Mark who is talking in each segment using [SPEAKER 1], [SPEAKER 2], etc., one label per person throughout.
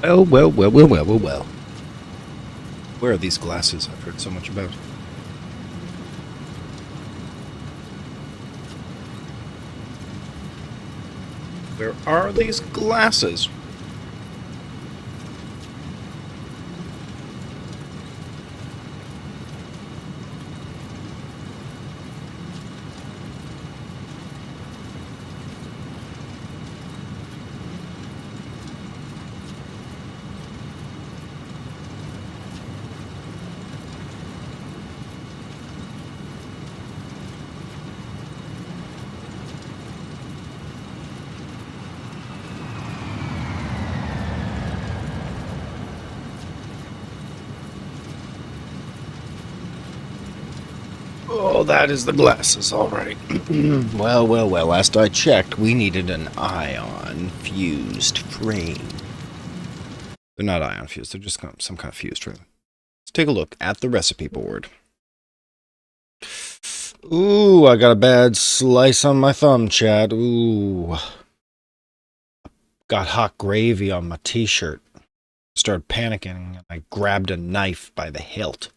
[SPEAKER 1] Well, well, well, well, well, well, well. Where are these glasses I've heard so much about? Where are these glasses? Oh, that is the glasses, all right. Well, well, well, last I checked, we needed an ion-fused frame. They're not ion-fused, they're just some kind of fused frame. Let's take a look at the recipe board. Ooh, I got a bad slice on my thumb, Chad. Ooh. Got hot gravy on my t-shirt. Started panicking, and I grabbed a knife by the hilt.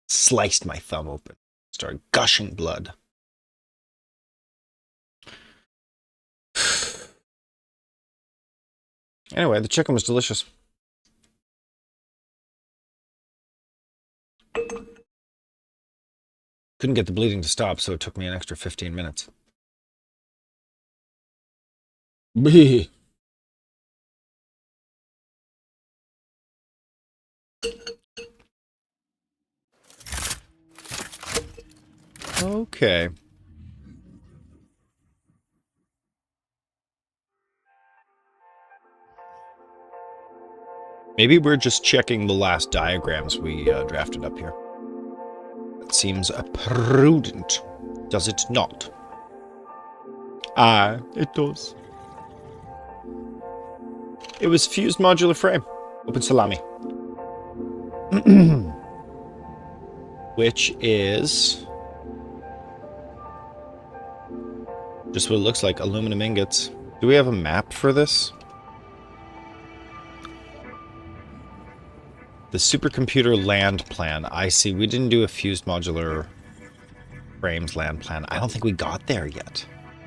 [SPEAKER 1] Sliced my thumb open. Started gushing blood. Anyway, the chicken was delicious. Couldn't get the bleeding to stop, so it took me an extra 15 minutes. Bee. Okay. Maybe we're just checking the last diagrams we drafted up here. That seems prudent, does it not? Ah, it does. It was fused modular frame. Open salami. Which is just what it looks like, aluminum ingots. Do we have a map for this? The supercomputer land plan. I see. We didn't do a fused modular frames land plan. I don't think we got there yet.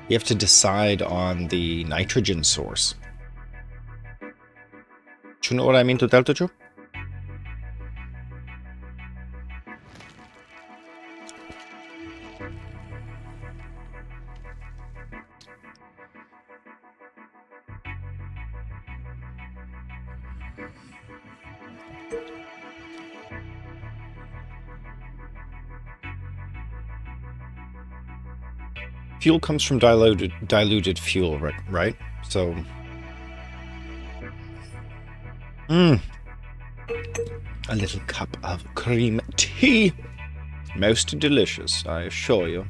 [SPEAKER 1] We have to decide on the nitrogen source. Do you know what I mean to tell you? Fuel comes from diluted fuel, right? So, a little cup of cream tea, most delicious, I assure you.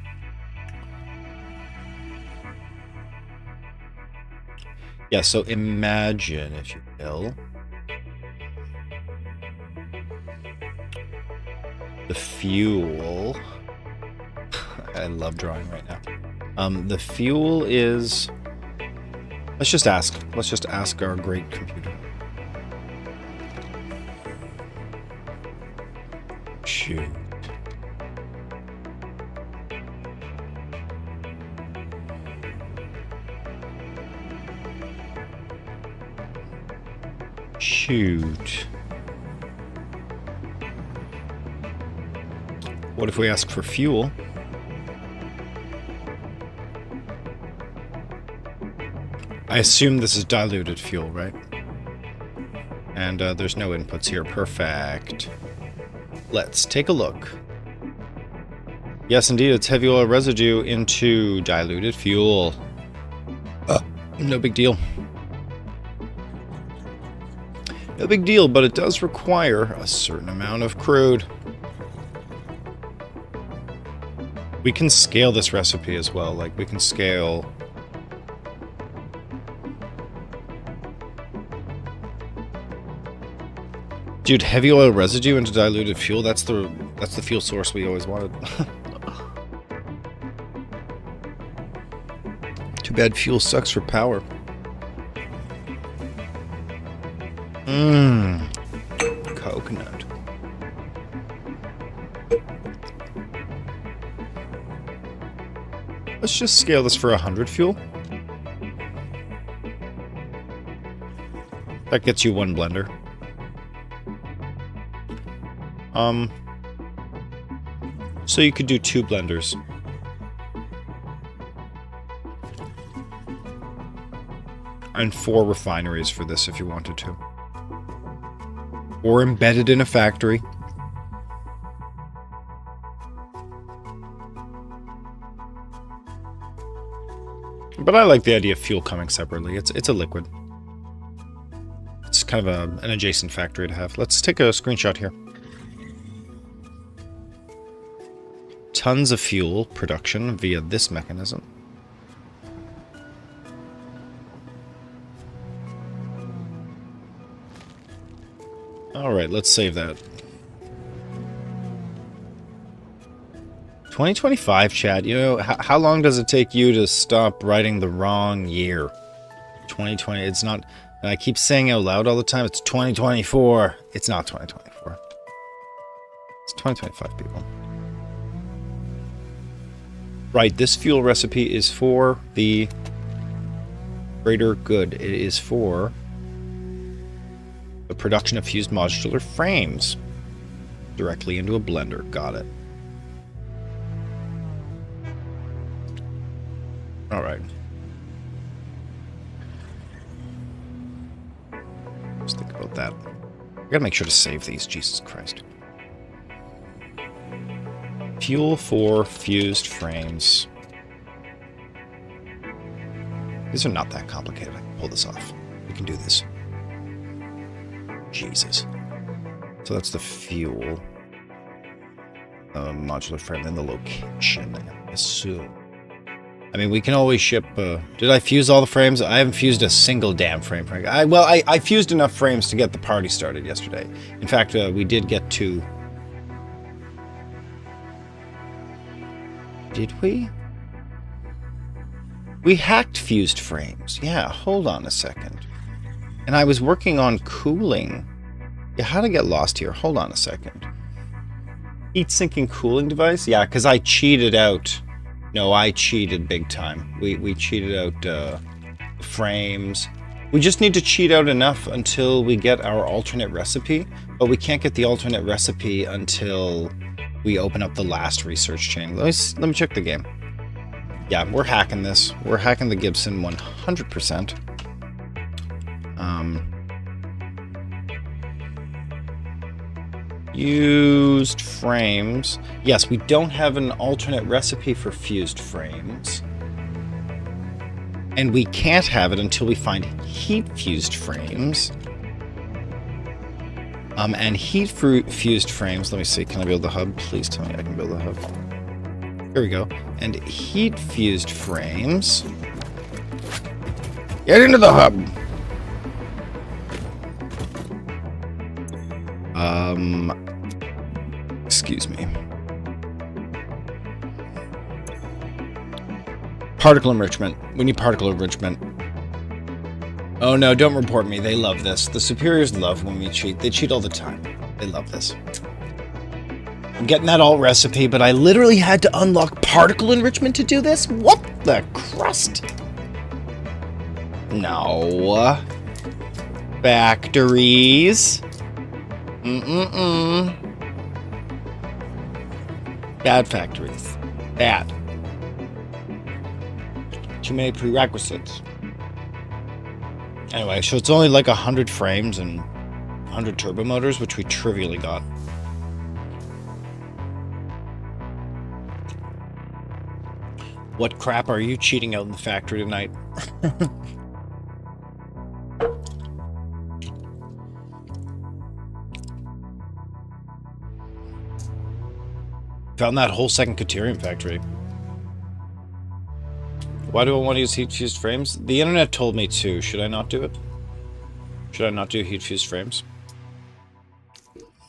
[SPEAKER 1] Yeah, so imagine, if you will, the fuel. I love drawing right now. The fuel is... Let's just ask our great computer. Shoot. Shoot. What if we ask for fuel? I assume this is diluted fuel, right? And there's no inputs here. Perfect. Let's take a look. Yes, indeed, it's heavy oil residue into diluted fuel. No big deal. No big deal, but it does require a certain amount of crude. We can scale this recipe as well. Like, we can scale... Dude, heavy oil residue into diluted fuel, that's the fuel source we always wanted. Too bad fuel sucks for power. Mmm. Coconut. Let's just scale this for 100 fuel. That gets you one blender. So you could do 2 blenders. And 4 refineries for this if you wanted to. Or embedded in a factory. But I like the idea of fuel coming separately. It's a liquid. It's kind of an adjacent factory to have. Let's take a screenshot here. Tons of fuel production via this mechanism. Alright, let's save that. 2025, Chad. You know, how long does it take you to stop writing the wrong year? 2020, it's not... And I keep saying out loud all the time, it's 2024. It's not 2024. It's 2025, people. Right, this fuel recipe is for the greater good. It is for the production of fused modular frames directly into a blender. Got it. All right. Let's think about that. I gotta make sure to save these. Jesus Christ. Fuel for fused frames. These are not that complicated. I can pull this off. We can do this. Jesus. So that's the fuel. Modular frame, then the location, I assume. I mean, we can always ship... did I fuse all the frames? I haven't fused a single damn frame. I fused enough frames to get the party started yesterday. In fact, we did get 2... Did we? We hacked fused frames. Yeah, hold on a second. And I was working on cooling. Yeah, how did I get lost here? Hold on a second. Heat sinking cooling device? Yeah, because I cheated out... No, I cheated big time. We cheated out the frames. We just need to cheat out enough until we get our alternate recipe, but we can't get the alternate recipe until we open up the last research chain. Let me check the game. Yeah, we're hacking this. We're hacking the Gibson 100%. Used frames. Yes, we don't have an alternate recipe for fused frames. And we can't have it until we find heat fused frames. And heat fused frames. Let me see. Can I build the hub? Please tell me I can build the hub. Here we go. And heat fused frames. Get into the hub. Excuse me. Particle enrichment. We need particle enrichment. Oh no, don't report me. They love this. The superiors love when we cheat. They cheat all the time. They love this. I'm getting that alt recipe, but I literally had to unlock particle enrichment to do this? What the crust? No. Factories. Bad factories. Bad. Too many prerequisites. Anyway, so it's only like 100 frames and 100 turbo motors, which we trivially got. What crap are you cheating out in the factory tonight? Found that whole second Caterium factory. Why do I want to use heat fused frames? The internet told me to. Should I not do it? Should I not do heat fused frames?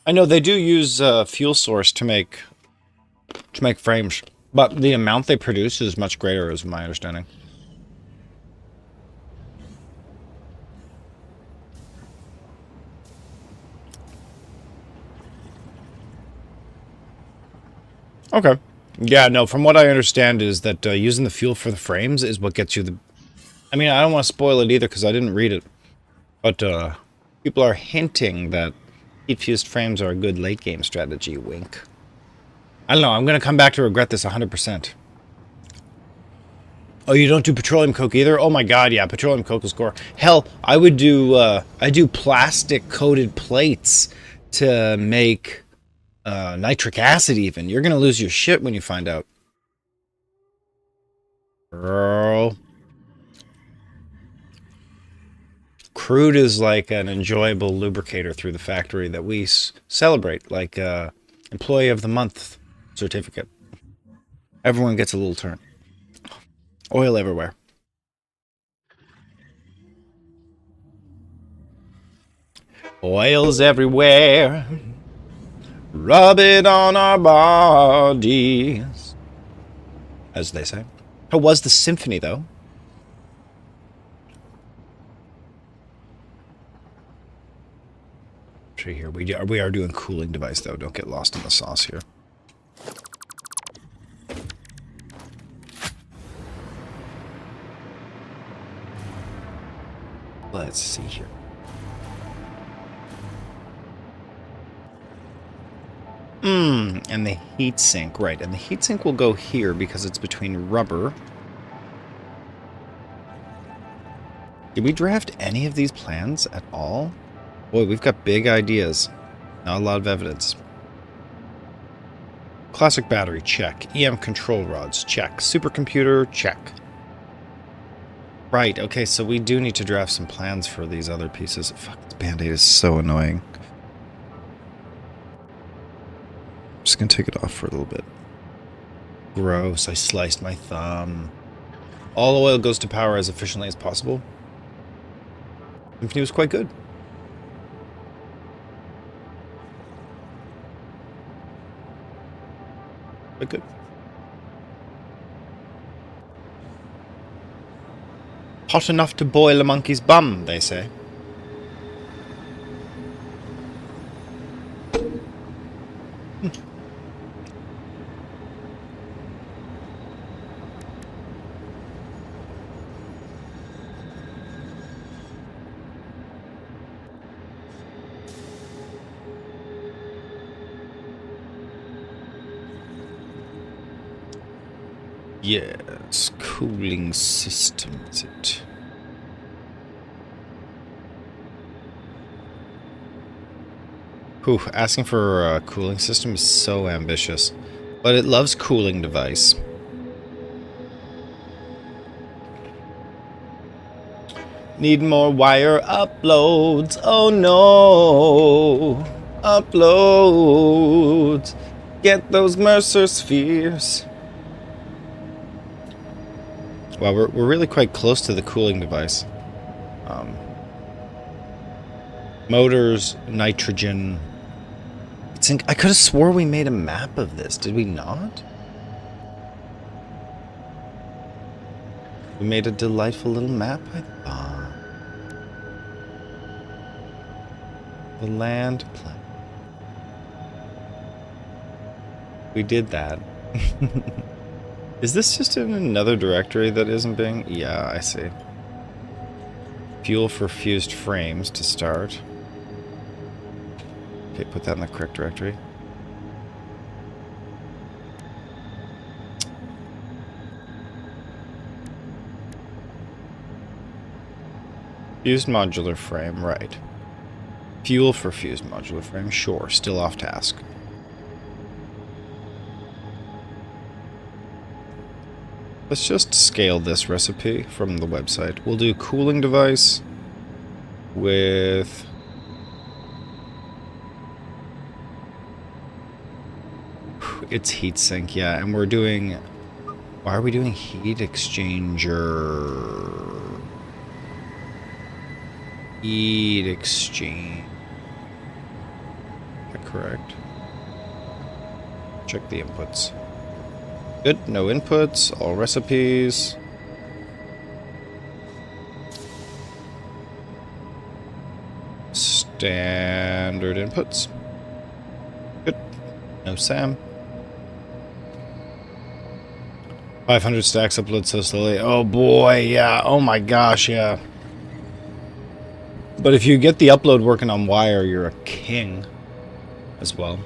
[SPEAKER 1] I know they do use fuel source to make frames, but the amount they produce is much greater, is my understanding. Okay. Yeah, no, from what I understand is that using the fuel for the frames is what gets you the... I mean, I don't want to spoil it either because I didn't read it. But people are hinting that heat-fused frames are a good late-game strategy. Wink. I don't know. I'm going to come back to regret this 100%. Oh, you don't do petroleum coke either? Oh my god, yeah, petroleum coke is core. Hell, I would do, I do plastic-coated plates to make nitric acid even. You're going to lose your shit when you find out. Girl. Crude is like an enjoyable lubricator through the factory that we celebrate, like Employee of the Month certificate. Everyone gets a little turn. Oil everywhere. Oil's everywhere. Rub it on our bodies, as they say. How was the symphony, though? Here we are doing cooling device though. Don't get lost in the sauce here. Let's see here. And the heat sink, right? And the heat sink will go here because it's between rubber. Did we draft any of these plans at all? Boy, we've got big ideas. Not a lot of evidence. Classic battery, check. EM control rods, check. Supercomputer, check. Right, okay, so we do need to draft some plans for these other pieces. Fuck, this Band-Aid is so annoying. I'm just gonna take it off for a little bit. Gross, I sliced my thumb. All oil goes to power as efficiently as possible. Symphony was quite good. But good. Hot enough to boil a monkey's bum, they say. Yes, cooling system, is it? Whew, asking for a cooling system is so ambitious. But it loves cooling device. Need more wire uploads. Oh no. Uploads. Get those Mercer spheres. Well, we're really quite close to the cooling device. Motors, nitrogen. I could have swore we made a map of this. Did we not? We made a delightful little map, I thought. The land plan. We did that. Is this just in another directory that isn't being... Yeah, I see. Fuel for fused frames to start. Okay, put that in the correct directory. Fused modular frame, right. Fuel for fused modular frame, sure, still off task. Let's just scale this recipe from the website. We'll do cooling device with... It's heatsink, yeah, and we're doing... Why are we doing heat exchanger? Heat exchange. Is that correct? Check the inputs. Good, no inputs, all recipes. Standard inputs. Good, no SAM. 500 stacks upload so slowly. Oh boy, yeah. Oh my gosh, yeah. But if you get the upload working on wire, you're a king as well.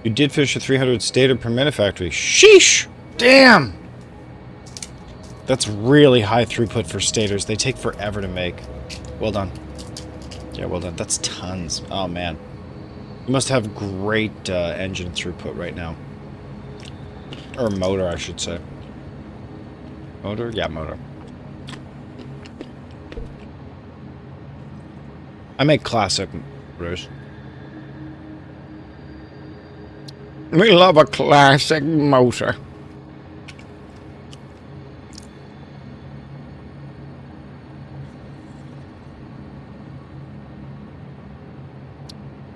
[SPEAKER 1] You did finish a 300 stator per minute factory. Sheesh! Damn! That's really high throughput for stators. They take forever to make. Well done. Yeah, well done. That's tons. Oh, man. You must have great engine throughput right now. Or motor, I should say. Motor? Yeah, motor. I make classic motors. We love a classic motor.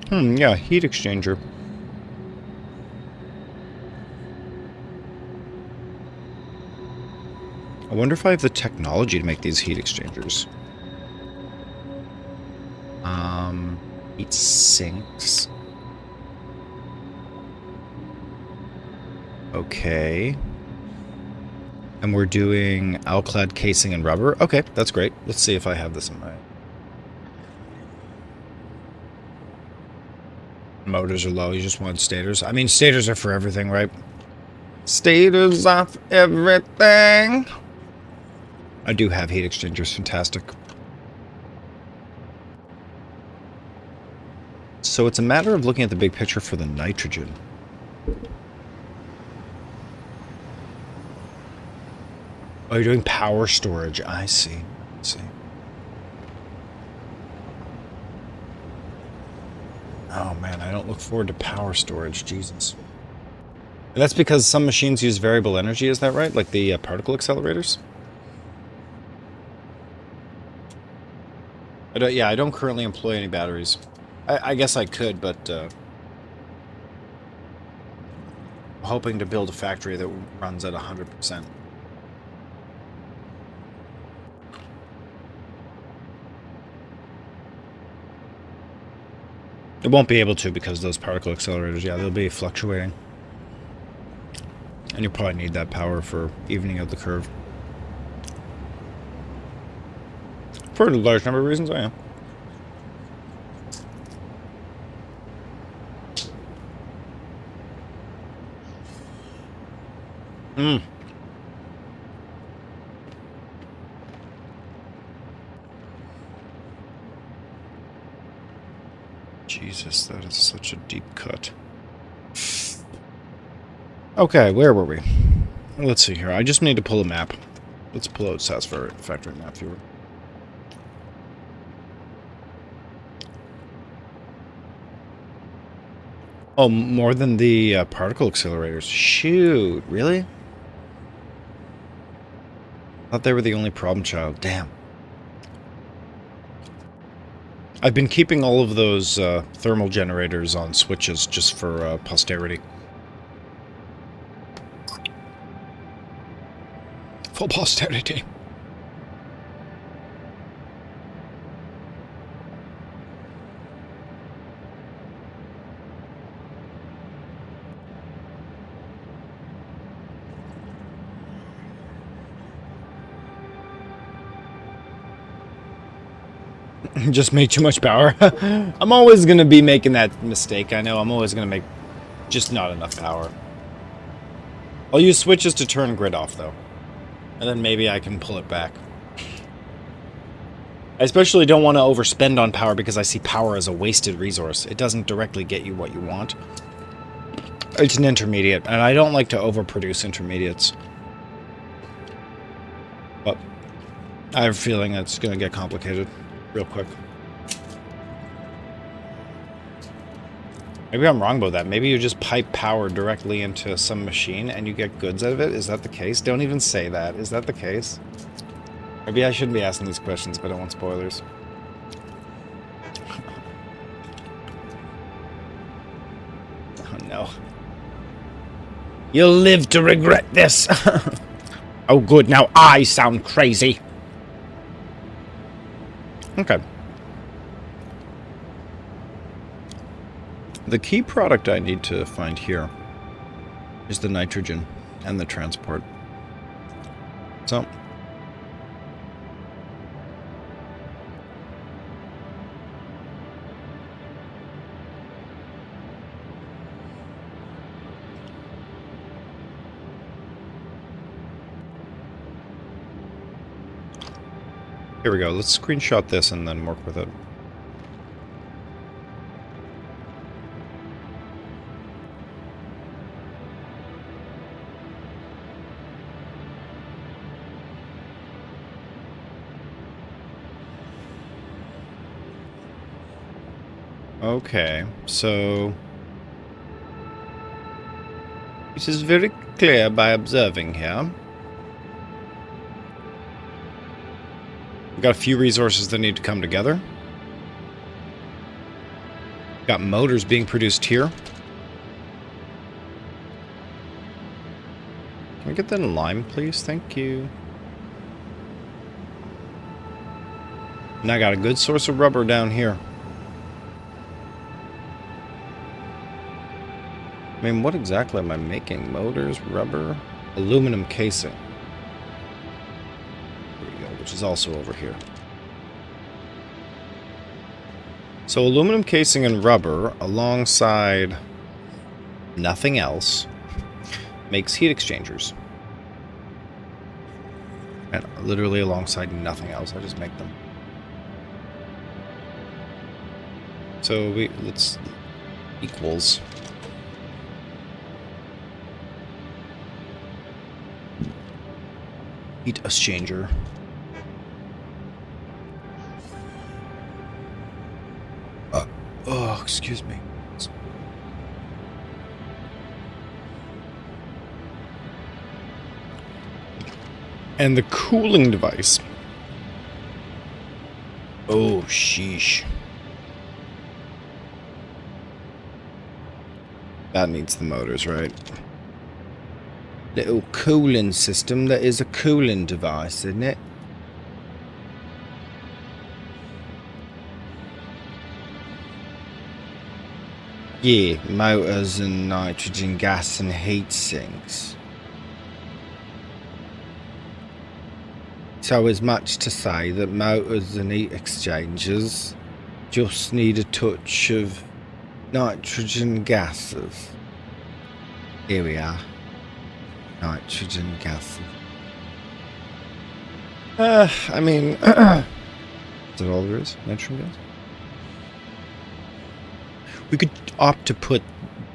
[SPEAKER 1] Yeah, heat exchanger. I wonder if I have the technology to make these heat exchangers. Heat sinks. Okay. And we're doing alclad casing and rubber. Okay, that's great. Let's see if I have this in my... Motors are low. You just want stators. I mean, stators are for everything, right? Stators are for everything. I do have heat exchangers. Fantastic. So it's a matter of looking at the big picture for the nitrogen. Oh, you're doing power storage. I see. I see. Oh man, I don't look forward to power storage. Jesus. And that's because some machines use variable energy, is that right? Like the particle accelerators? I don't currently employ any batteries. I guess I could, but I'm hoping to build a factory that runs at 100%. It won't be able to because those particle accelerators, yeah, they'll be fluctuating. And you'll probably need that power for evening of the curve. For a large number of reasons, I am. Jesus, that is such a deep cut. Okay, where were we? Let's see here. I just need to pull a map. Let's pull out SATISFACTOry map viewer. Oh, more than the particle accelerators. Shoot, really? Thought they were the only problem child. Damn. I've been keeping all of those thermal generators on switches just for posterity. For posterity. Just made too much power. I'm always going to be making that mistake. I know I'm always going to make just not enough power. I'll use switches to turn grid off, though. And then maybe I can pull it back. I especially don't want to overspend on power because I see power as a wasted resource. It doesn't directly get you what you want. It's an intermediate, and I don't like to overproduce intermediates. But I have a feeling it's going to get complicated real quick. Maybe I'm wrong about that. Maybe you just pipe power directly into some machine and you get goods out of it. Is that the case? Don't even say that. Is that the case? Maybe I shouldn't be asking these questions, but I don't want spoilers. Oh no. You'll live to regret this. Oh good, now I sound crazy. Okay. The key product I need to find here is the nitrogen. and the transport. So here we go. Let's screenshot this and then work with it. Okay, so it is very clear by observing here. We've got a few resources that need to come together. Got motors being produced here. Can we get that in lime, please? Thank you. And I got a good source of rubber down here. I mean, what exactly am I making? Motors, rubber, aluminum casing. There we go, which is also over here. So aluminum casing and rubber, alongside nothing else, makes heat exchangers. And literally alongside nothing else, I just make them. So let's equals. Heat exchanger. Oh, excuse me. And the cooling device. Oh, sheesh. That needs the motors, right? Little cooling system that is a cooling device, isn't it? Yeah, motors and nitrogen gas and heat sinks. So as much to say that motors and heat exchangers just need a touch of nitrogen gases. Here we are. Nitrogen gases. I mean, is that all there is? Nitrogen gas? We could opt to put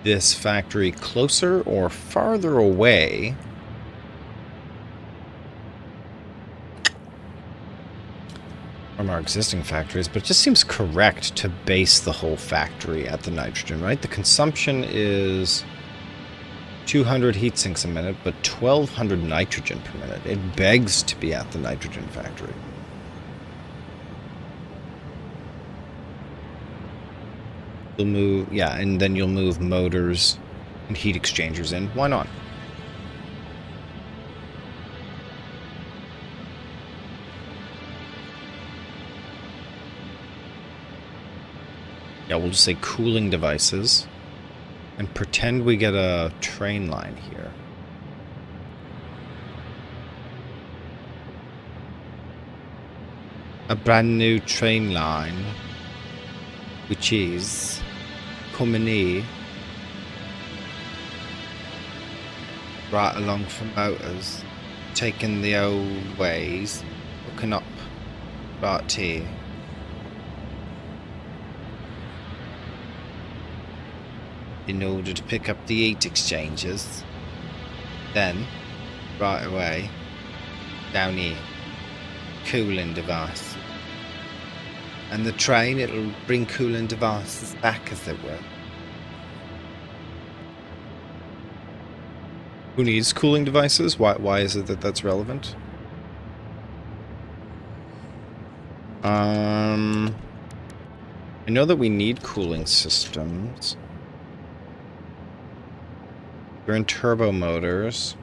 [SPEAKER 1] this factory closer or farther away from our existing factories, but it just seems correct to base the whole factory at the nitrogen, right? The consumption is 200 heat sinks a minute, but 1200 nitrogen per minute. It begs to be at the nitrogen factory. You'll move, yeah, and then you'll move motors and heat exchangers in. Why not? Yeah, we'll just say cooling devices. And pretend we get a train line here. A brand new train line, which is coming here right along from motors, taking the old ways, hooking up right here. In order to pick up the heat exchangers, then right away down here, cooling device, and the train, it'll bring cooling devices back, as it were. Who needs cooling devices? Why is it that that's relevant? I know that we need cooling systems. We're in turbo motors.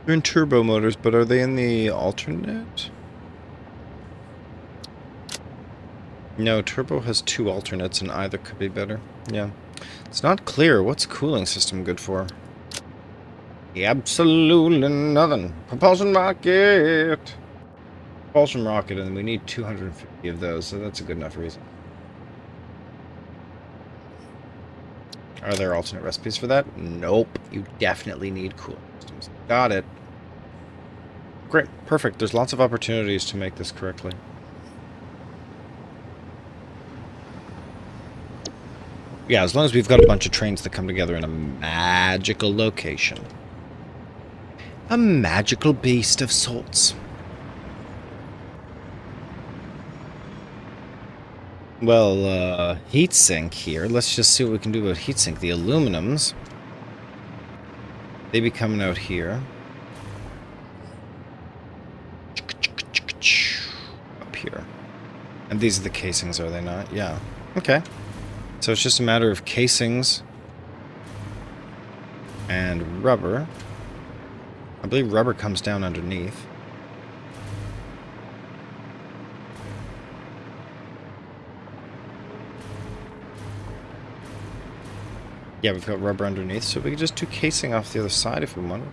[SPEAKER 1] They're in turbo motors, but are they in the alternate? No, turbo has 2 alternates and either could be better. Yeah. It's not clear. What's cooling system good for? Absolutely nothing. Propulsion rocket! Propulsion rocket, and we need 250 of those, so that's a good enough reason. Are there alternate recipes for that? Nope. You definitely need cooling systems. Got it. Great. Perfect. There's lots of opportunities to make this correctly. Yeah, as long as we've got a bunch of trains that come together in a magical location. A magical beast of sorts. Well, heatsink here. Let's just see what we can do about heatsink. The aluminums. They be coming out here. Up here. And these are the casings, are they not? Yeah. Okay. So it's just a matter of casings and rubber. I believe rubber comes down underneath. Yeah, we've got rubber underneath, so we could just do casing off the other side if we want.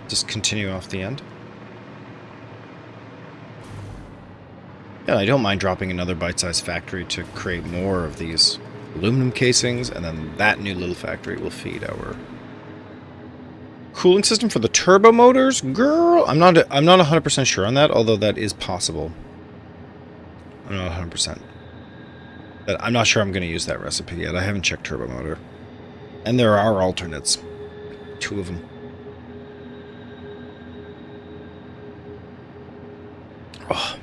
[SPEAKER 1] Just continue off the end. Yeah, I don't mind dropping another bite-sized factory to create more of these aluminum casings, and then that new little factory will feed our cooling system for the turbo motors. Girl, I'm not 100% sure on that, although that is possible. I'm not 100%. But I'm not sure I'm going to use that recipe yet. I haven't checked turbo motor. And there are alternates. 2 of them. Oh.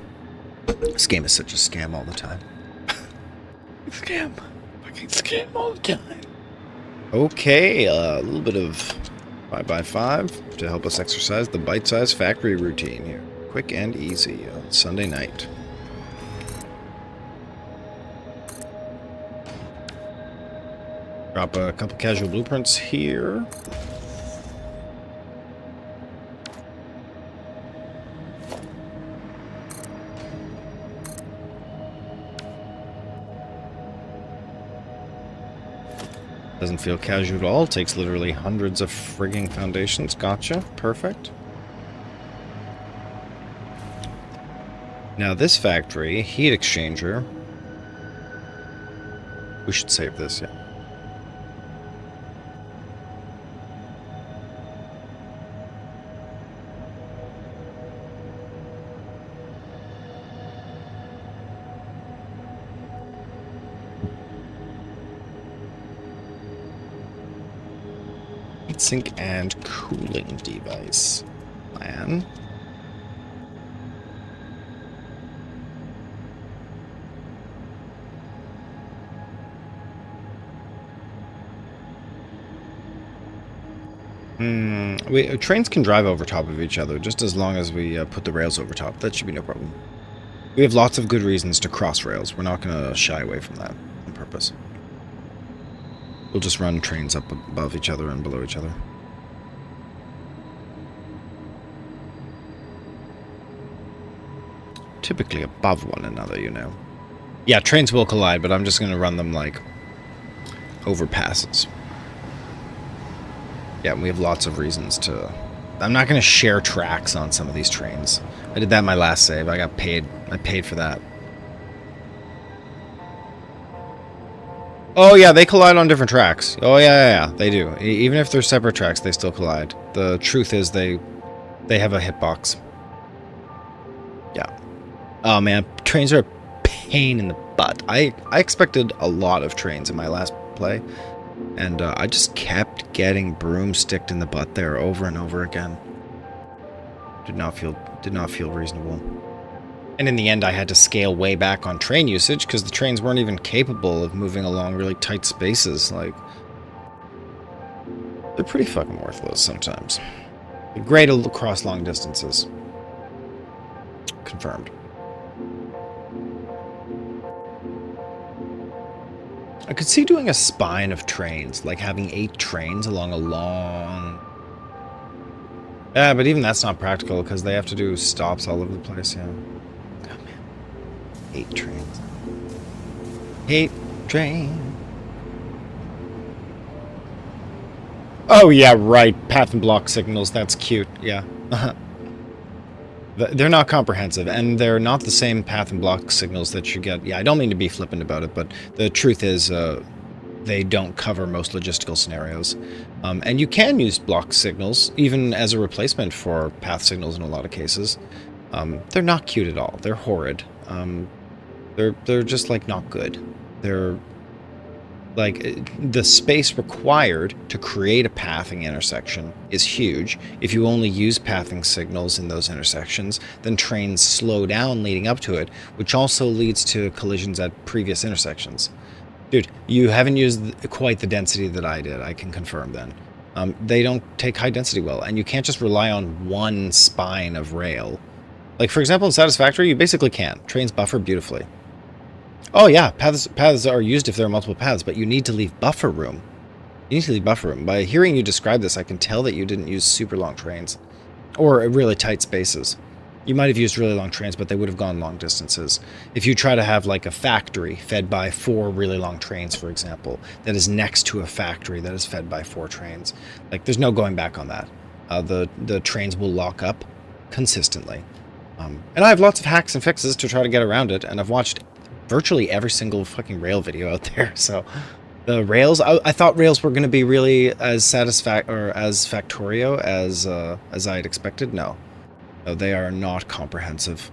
[SPEAKER 1] This game is such a scam all the time. Scam. Fucking scam all the time. Okay, a little bit of 5x5 to help us exercise the bite-sized factory routine here. Quick and easy on Sunday night. Drop a couple casual blueprints here. Doesn't feel casual at all. Takes literally hundreds of frigging foundations. Gotcha. Perfect. Now this factory, heat exchanger. We should save this, yeah. Heatsink and cooling device. Plan. Trains can drive over top of each other, just as long as we put the rails over top. That should be no problem. We have lots of good reasons to cross rails. We're not going to shy away from that on purpose. We'll just run trains up above each other and below each other. Typically above one another, you know. Yeah, trains will collide, but I'm just going to run them like overpasses. Yeah, we have lots of reasons to... I'm not going to share tracks on some of these trains. I did that in my last save. I got paid. I paid for that. Oh, yeah, they collide on different tracks. Oh, yeah, they do. Even if they're separate tracks, they still collide. The truth is they have a hitbox. Yeah. Oh, man, trains are a pain in the butt. I expected a lot of trains in my last play, and I just kept getting broomsticked in the butt there over and over again. Did not feel reasonable. And in the end, I had to scale way back on train usage because the trains weren't even capable of moving along really tight spaces. Like, they're pretty fucking worthless sometimes. They're great across long distances. Confirmed. I could see doing a spine of trains, like having 8 trains along a long... Yeah, but even that's not practical because they have to do stops all over the place, yeah. Hate trains. Hate train. Oh, yeah, right. Path and block signals. That's cute. Yeah. They're not comprehensive, and they're not the same path and block signals that you get. Yeah, I don't mean to be flippant about it, but the truth is they don't cover most logistical scenarios. And you can use block signals, even as a replacement for path signals in a lot of cases. They're not cute at all. They're horrid. They're just, like, not good. They're... Like, the space required to create a pathing intersection is huge. If you only use pathing signals in those intersections, then trains slow down leading up to it, which also leads to collisions at previous intersections. Dude, you haven't used quite the density that I did, I can confirm then. They don't take high density well, and you can't just rely on one spine of rail. Like, for example, in Satisfactory, you basically can. Trains buffer beautifully. Oh yeah, paths are used if there are multiple paths, but you need to leave buffer room. You need to leave buffer room. By hearing you describe this, I can tell that you didn't use super long trains. Or really tight spaces. You might have used really long trains, but they would have gone long distances. If you try to have like a factory fed by 4 really long trains, for example, that is next to a factory that is fed by 4 trains, like there's no going back on that. The trains will lock up consistently. And I have lots of hacks and fixes to try to get around it, and I've watched virtually every single fucking rail video out there. So the rails, I thought rails were going to be really as factorio as I had expected. No, they are not comprehensive.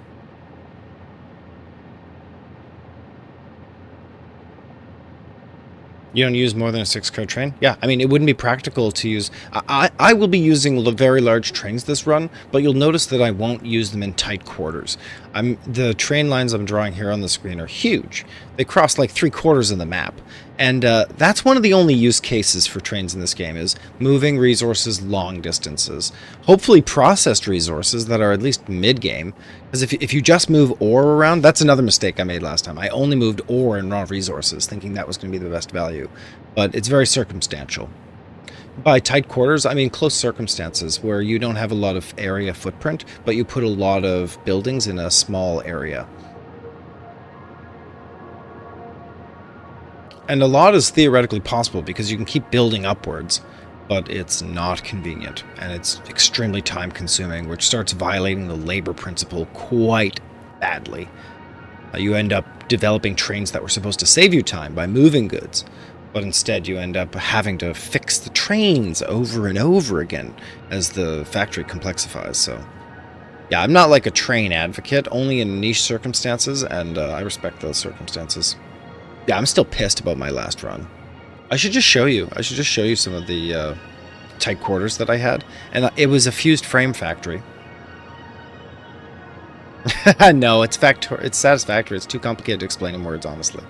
[SPEAKER 1] You don't use more than a 6-car train? Yeah, I mean, it wouldn't be practical to use... I will be using very large trains this run, but you'll notice that I won't use them in tight quarters. The train lines I'm drawing here on the screen are huge. They cross like 3/4 of the map. And that's one of the only use cases for trains in this game, is moving resources long distances. Hopefully processed resources that are at least mid-game. Because if you just move ore around, that's another mistake I made last time. I only moved ore and raw resources, thinking that was going to be the best value. But it's very circumstantial. By tight quarters, I mean close circumstances, where you don't have a lot of area footprint, but you put a lot of buildings in a small area. And a lot is theoretically possible because you can keep building upwards, but it's not convenient, and it's extremely time-consuming, which starts violating the labor principle quite badly. You end up developing trains that were supposed to save you time by moving goods, but instead you end up having to fix the trains over and over again as the factory complexifies. So, yeah, I'm not like a train advocate, only in niche circumstances, and I respect those circumstances. Yeah, I'm still pissed about my last run. I should just show you. I should just show you some of the tight quarters that I had. And it was a fused frame factory. No, it's Satisfactory. It's too complicated to explain in words, honestly.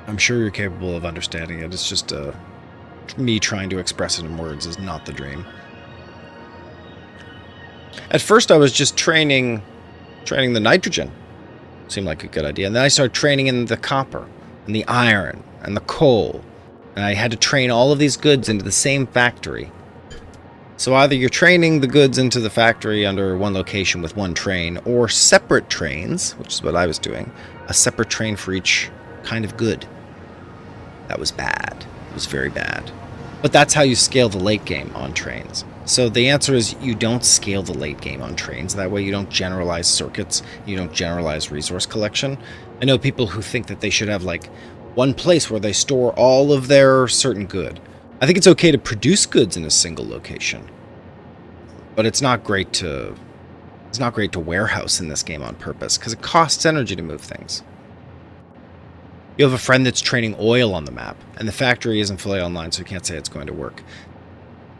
[SPEAKER 1] I'm sure you're capable of understanding it. It's just me trying to express it in words is not the dream. At first, I was just training the nitrogen. Seemed like a good idea. And then I started training in the copper, and the iron, and the coal. And I had to train all of these goods into the same factory. So either you're training the goods into the factory under one location with one train, or separate trains, which is what I was doing. A separate train for each kind of good. That was bad. It was very bad. But that's how you scale the late game on trains. So the answer is you don't scale the late game on trains. That way you don't generalize circuits, you don't generalize resource collection. I know people who think that they should have like one place where they store all of their certain good. I think it's okay to produce goods in a single location. But it's not great to warehouse in this game on purpose, because it costs energy to move things. You have a friend that's training oil on the map, and the factory isn't fully online, so you can't say it's going to work.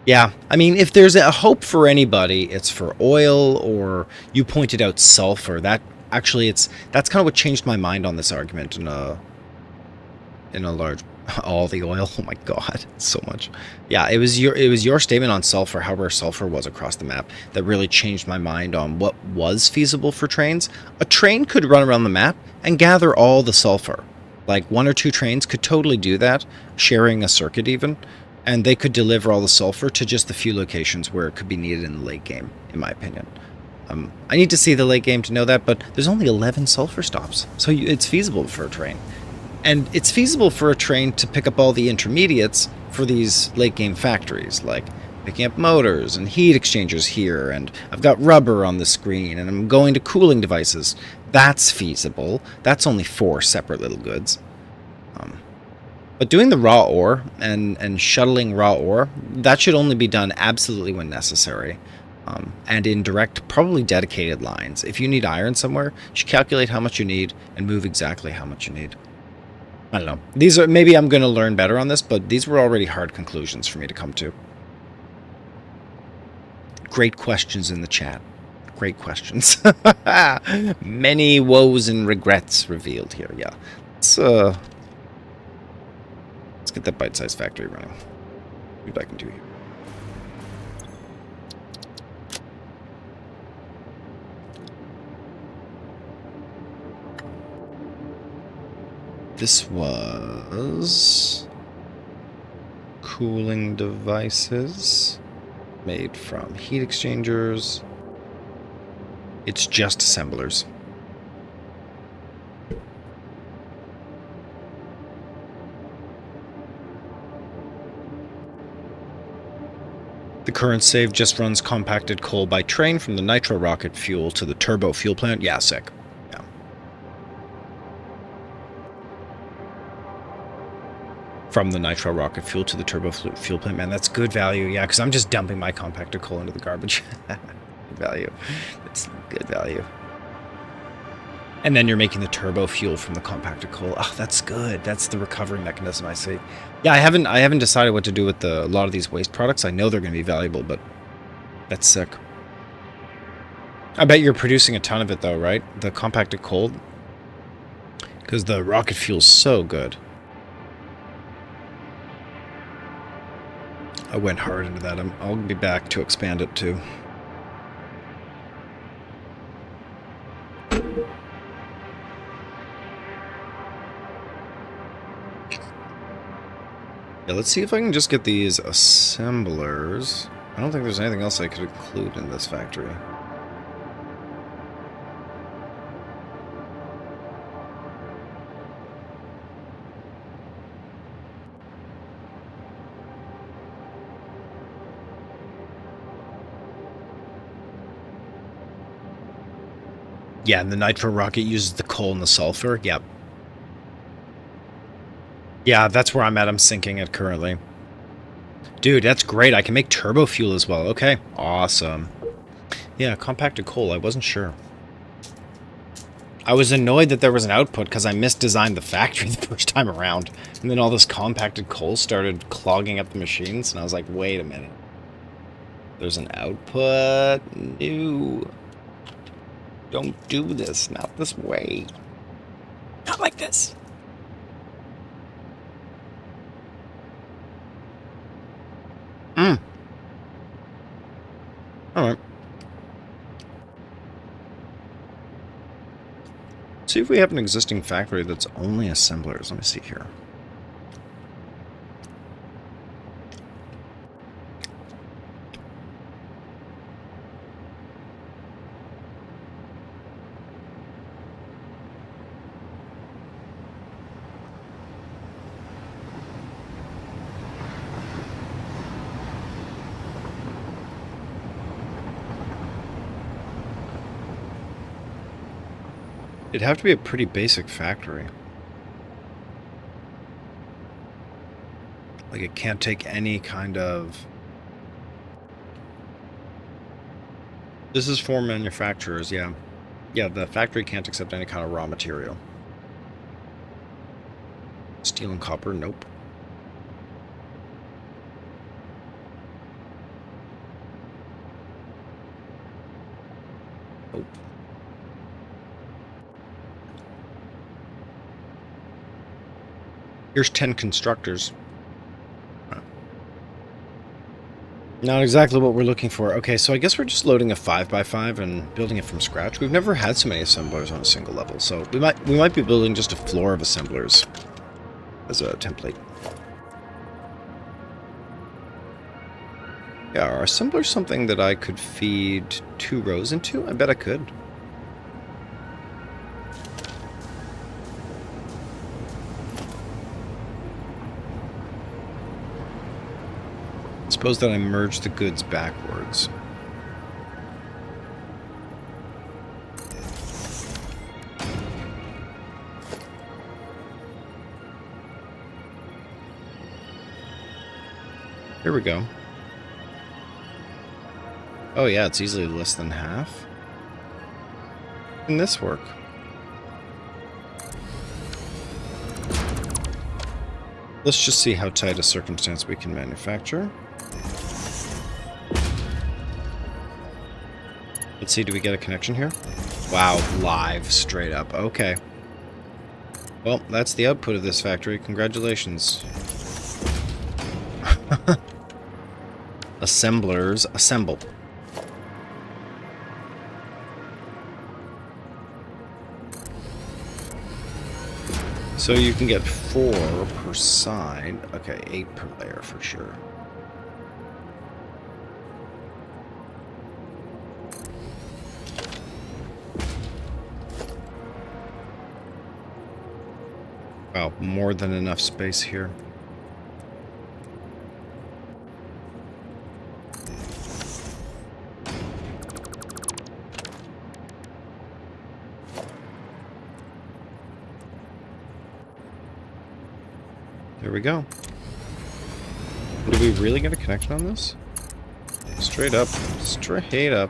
[SPEAKER 1] Yeah, I mean, if there's a hope for anybody, it's for oil, or you pointed out sulfur. That's kind of what changed my mind on this argument in a large... All the oil, oh my god, so much. Yeah, it was your statement on sulfur, how rare sulfur was across the map, that really changed my mind on what was feasible for trains. A train could run around the map and gather all the sulfur. Like 1 or 2 trains could totally do that, sharing a circuit even. And they could deliver all the sulfur to just the few locations where it could be needed in the late game, in my opinion. I need to see the late game to know that, but there's only 11 sulfur stops, so it's feasible for a train. And it's feasible for a train to pick up all the intermediates for these late game factories, like picking up motors and heat exchangers here, and I've got rubber on the screen, and I'm going to cooling devices. That's feasible. That's only 4 separate little goods. But doing the raw ore and shuttling raw ore, that should only be done absolutely when necessary. And in direct, probably dedicated lines. If you need iron somewhere, you should calculate how much you need and move exactly how much you need. I don't know. These are, maybe I'm going to learn better on this, but these were already hard conclusions for me to come to. Great questions in the chat. Great questions. Many woes and regrets revealed here. Yeah. Let's get that bite-sized factory running. See what I can do here. This was cooling devices made from heat exchangers. It's just assemblers. The current save just runs compacted coal by train from the nitro rocket fuel to the turbo fuel plant. Yeah, sick. Yeah. From the nitro rocket fuel to the turbo fuel plant. Man, that's good value. Yeah, because I'm just dumping my compacted coal into the garbage. Good value. That's good value. And then you're making the turbo fuel from the compacted coal. Oh, that's good. That's the recovery mechanism I see. Yeah, I haven't decided what to do with a lot of these waste products. I know they're going to be valuable, but that's sick. I bet you're producing a ton of it though, right? The compacted coal, because the rocket fuel's so good. I went hard into that. I'll be back to expand it too. Yeah, let's see if I can just get these assemblers. I don't think there's anything else I could include in this factory. Yeah, and the nitro rocket uses the coal and the sulfur. Yep. Yeah, that's where I'm at. I'm sinking it currently. Dude, that's great. I can make turbo fuel as well. Okay, awesome. Yeah, compacted coal. I wasn't sure. I was annoyed that there was an output because I misdesigned the factory the first time around. And then all this compacted coal started clogging up the machines. And I was like, wait a minute. There's an output? No. Don't do this. Not this way. Not like this. Alright. See if we have an existing factory that's only assemblers. Let me see here. It'd have to be a pretty basic factory. Like, it can't take any kind of... This is for manufacturers, yeah. Yeah, the factory can't accept any kind of raw material. Steel and copper, nope. Nope. Here's 10 constructors. Not exactly what we're looking for. Okay, so I guess we're just loading a 5x5 and building it from scratch. We've never had so many assemblers on a single level, so we might be building just a floor of assemblers as a template. Yeah, are assemblers something that I could feed 2 rows into? I bet I could. Suppose that I merge the goods backwards. Here we go. Oh yeah, it's easily less than half. Can this work? Let's just see how tight a circumstance we can manufacture. Let's see, do we get a connection here? Wow, live, straight up. Okay. Well, that's the output of this factory. Congratulations. Assemblers, assemble. So you can get 4 per side. Okay, 8 per layer for sure. Wow, more than enough space here. There we go. Do we really get a connection on this? Straight up. Straight up.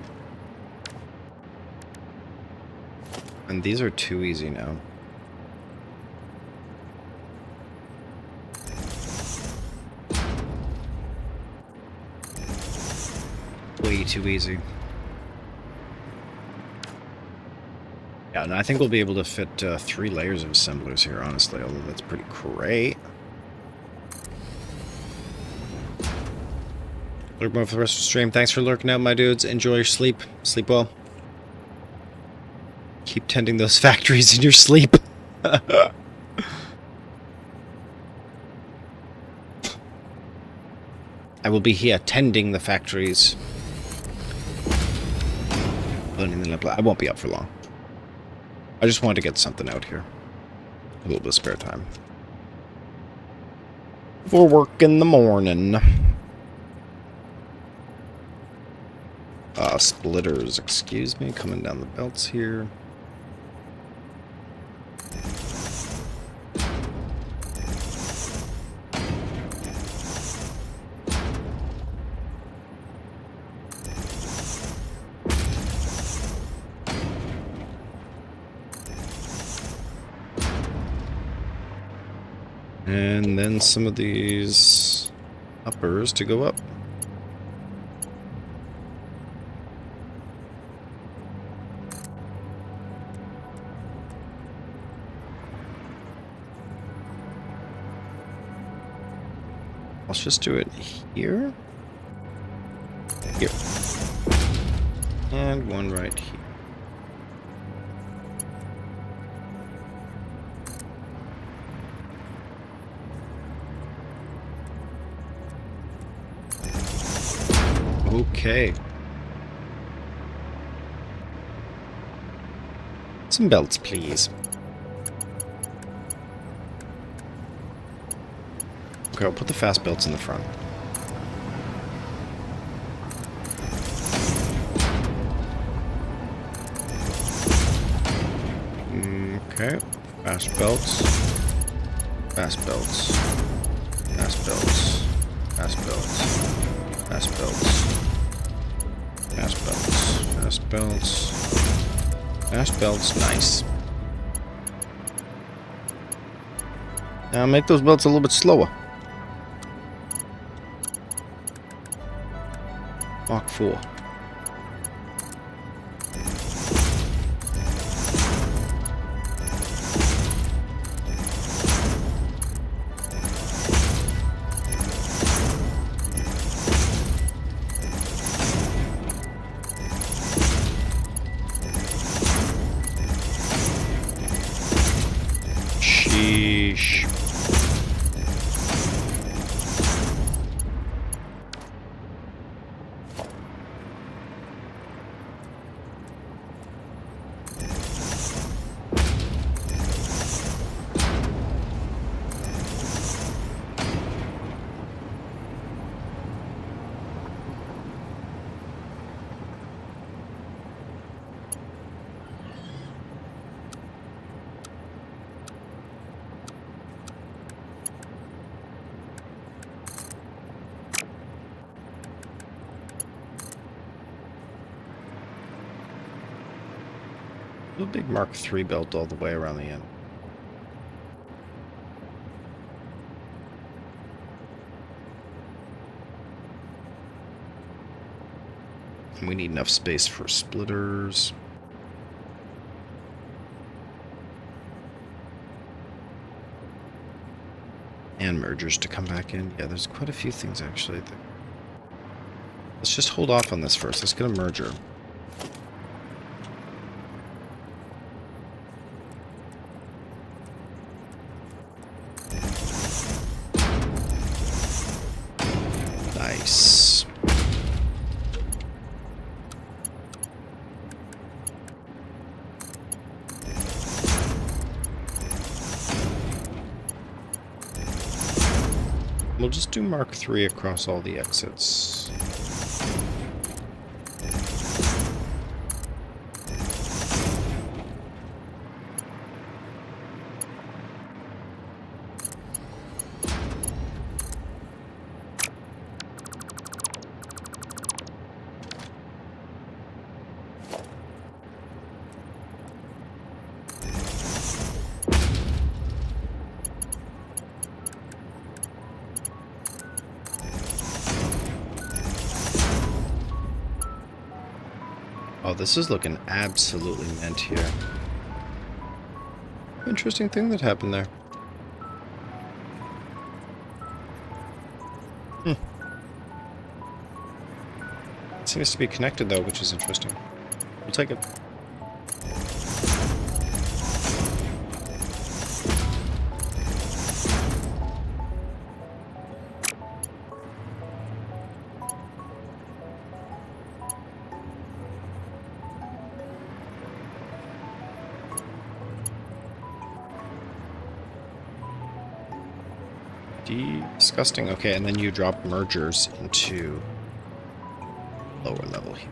[SPEAKER 1] And these are too easy now. Way too easy. Yeah, and I think we'll be able to fit 3 layers of assemblers here, honestly, although that's pretty great. Lurk more for the rest of the stream. Thanks for lurking out, my dudes. Enjoy your sleep. Sleep well. Keep tending those factories in your sleep. I will be here tending the factories. I won't be up for long. I just wanted to get something out here. A little bit of spare time. For work in the morning. Splitters, excuse me, coming down the belts here. And then some of these uppers to go up. Let's just do it here. Here. And one right here. Okay. Some belts, please. Okay, I'll put the fast belts in the front. Okay, fast belts. Fast belts. Fast belts. Fast belts. Fast belts. Fast belts. Fast belts. Fast belts, nice. Now make those belts a little bit slower. Mark 4. Sheesh. A big Mark III built all the way around the end. And we need enough space for splitters. And mergers to come back in. Yeah, there's quite a few things actually. Let's just hold off on this first. Let's get a merger. Nice. We'll just do Mark III across all the exits. Oh, this is looking absolutely mint here. Interesting thing that happened there. It seems to be connected though, which is interesting. We'll take it. Disgusting. Okay, and then you drop mergers into lower level here.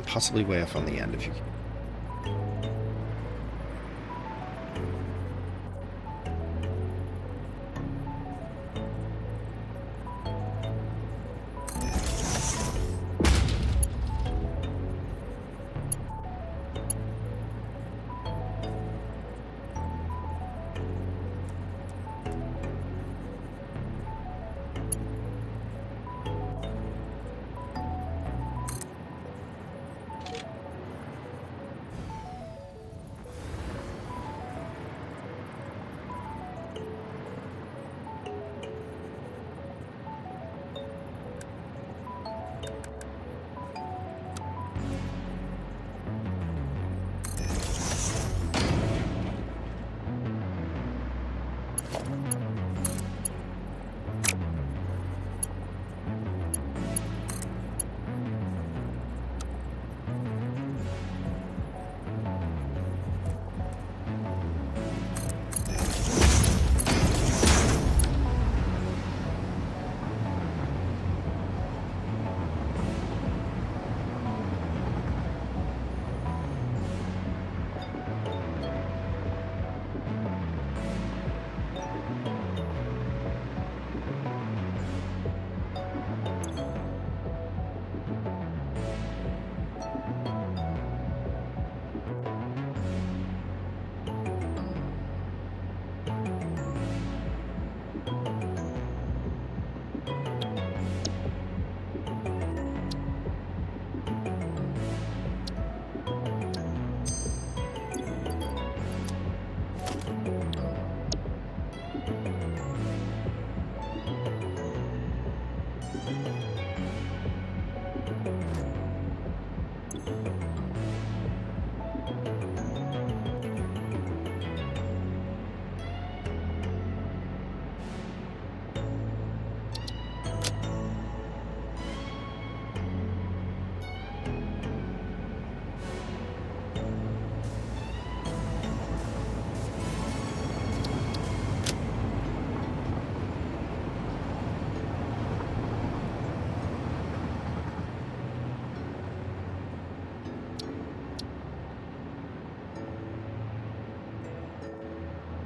[SPEAKER 1] Possibly way off on the end if you can.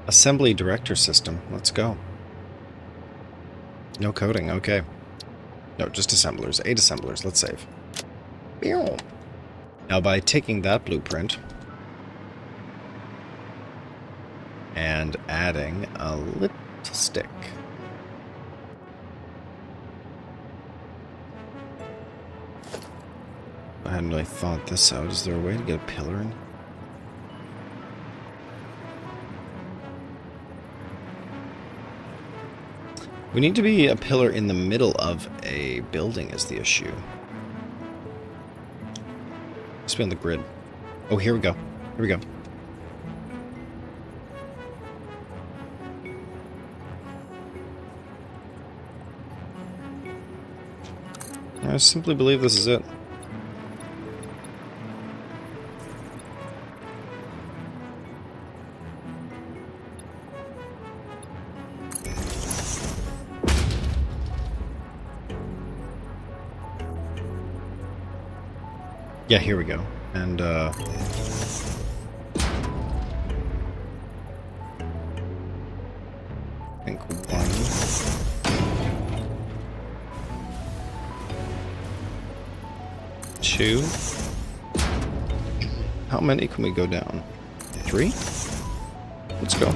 [SPEAKER 1] Assembly director system. Let's go. No coding. Okay. No, just assemblers. 8 assemblers. Let's save. Now, by taking that blueprint and adding a little stick. I hadn't really thought this out. Is there a way to get a pillar in? We need to be a pillar in the middle of a building is the issue. Just be on the grid. Oh, here we go. Here we go. I simply believe this is it. Yeah, here we go. And, I think 1. 2. How many can we go down? 3? Let's go.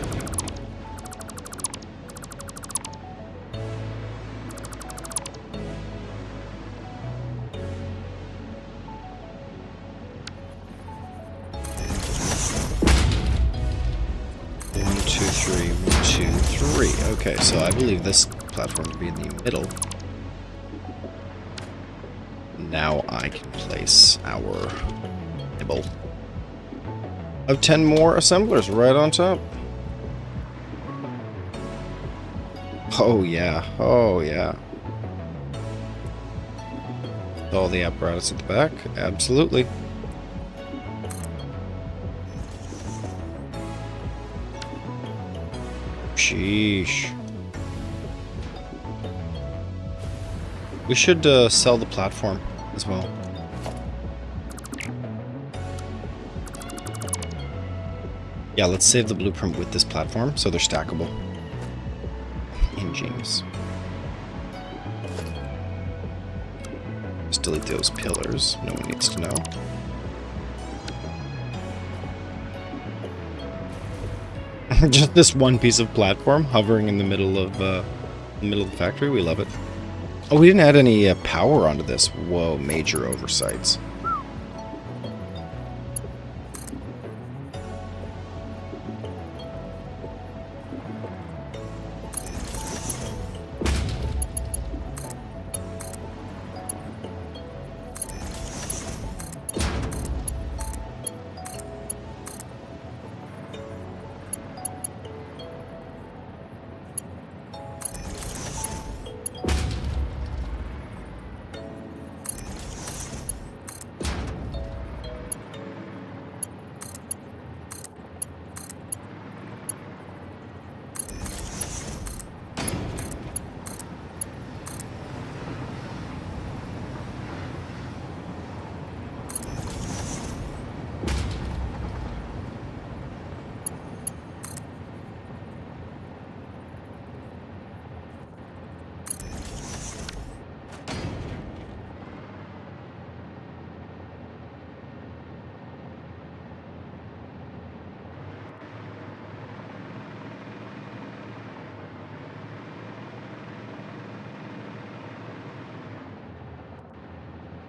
[SPEAKER 1] Okay, so I believe this platform to be in the middle. Now I can place our nibble of 10 more assemblers right on top. Oh yeah, oh yeah. All the apparatus at the back, absolutely. Sheesh. We should sell the platform as well. Yeah, let's save the blueprint with this platform so they're stackable. Ingenious. Just delete those pillars. No one needs to know. Just this one piece of platform hovering in the middle of the factory. We love it. Oh, we didn't add any power onto this. Whoa, major oversights.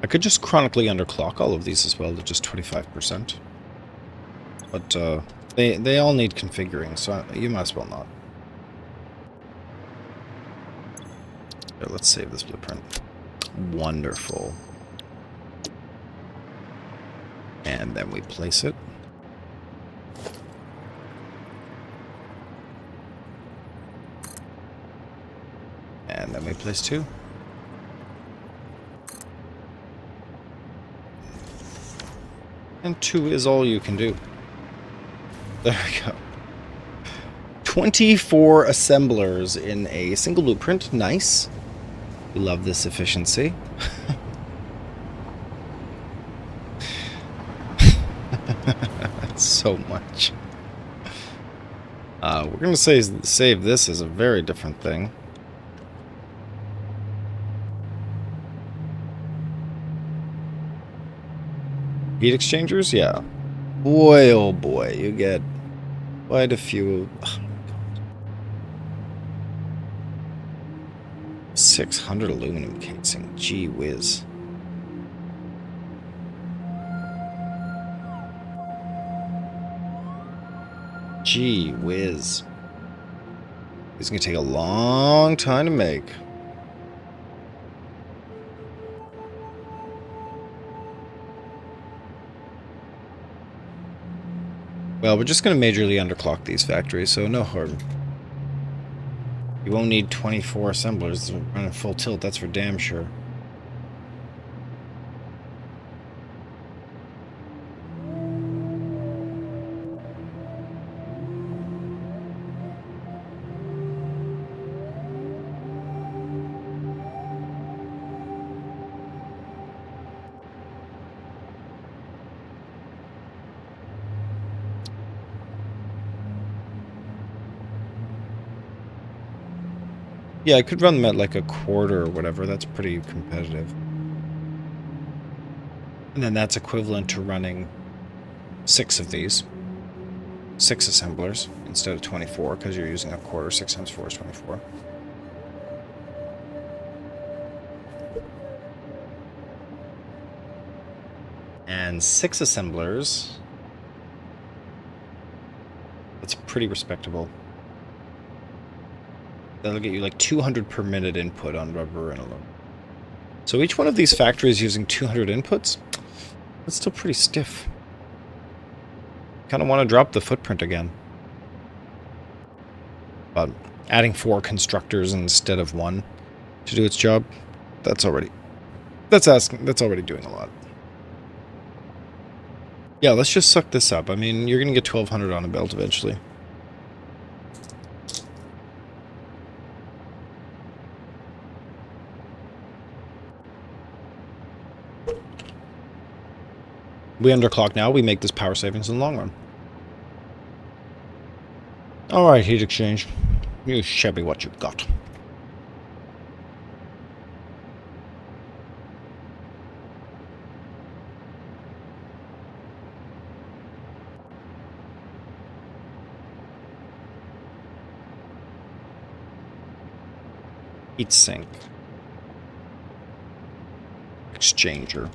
[SPEAKER 1] I could just chronically underclock all of these as well to just 25%. But they all need configuring, so you might as well not. Here, let's save this blueprint. Wonderful. And then we place it. And then we place 2. And 2 is all you can do. There we go. 24 assemblers in a single blueprint. Nice. We love this efficiency. So much. We're going to save this as a very different thing. Heat exchangers? Yeah. Boy, oh boy, you get quite a few. Oh, 600 aluminum casing. Gee whiz. Gee whiz. It's gonna take a long time to make. Well, we're just gonna majorly underclock these factories, so no harm. You won't need 24 assemblers running full tilt, that's for damn sure. Yeah, I could run them at like a quarter or whatever. That's pretty competitive. And then that's equivalent to running 6 of these. 6 assemblers instead of 24 because you're using a quarter. 6 times 4 is 24. And 6 assemblers. That's pretty respectable. That'll get you like 200 per minute input on rubber and aluminum. So each one of these factories using 200 inputs, that's still pretty stiff. Kind of want to drop the footprint again. But adding 4 constructors instead of 1 to do its job, that's already doing a lot. Yeah, let's just suck this up. I mean, you're going to get 1200 on a belt eventually. We underclock now, we make this power savings in the long run. Alright, heat exchange. You show me what you've got. Heat sink. Exchanger.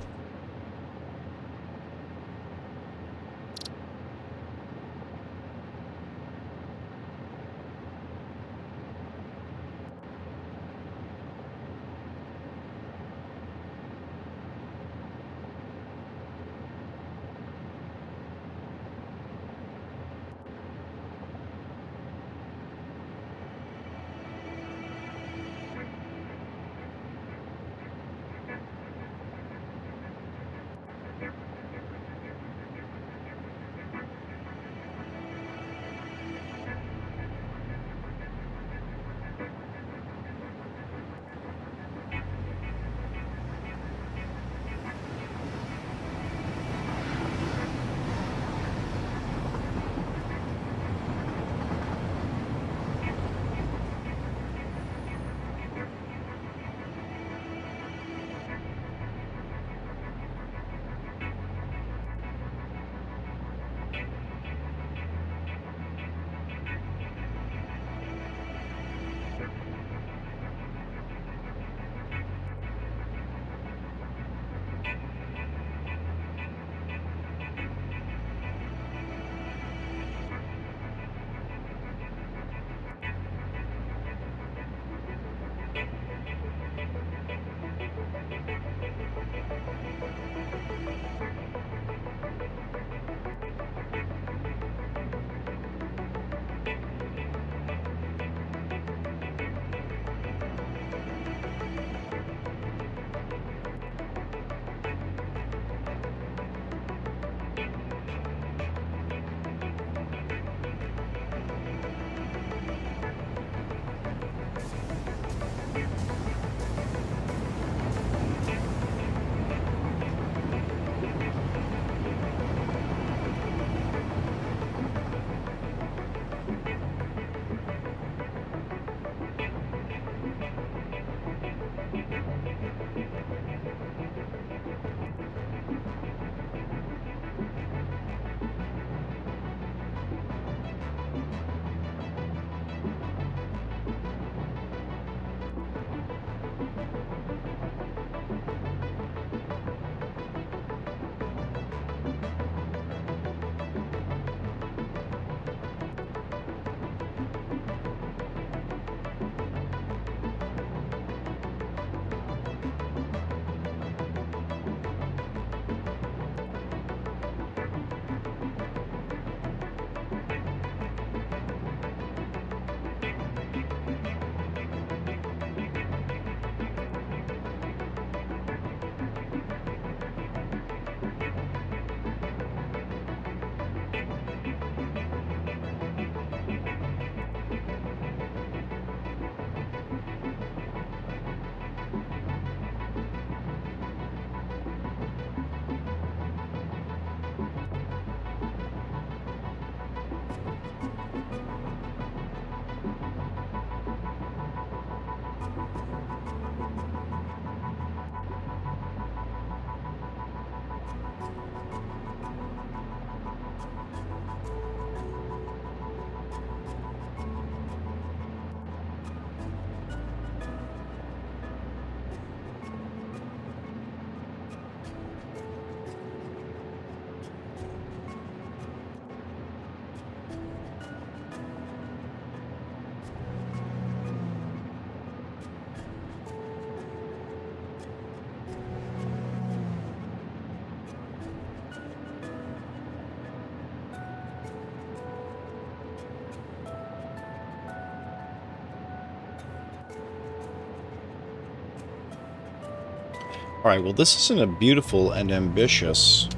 [SPEAKER 1] Alright, well this isn't a beautiful and ambitious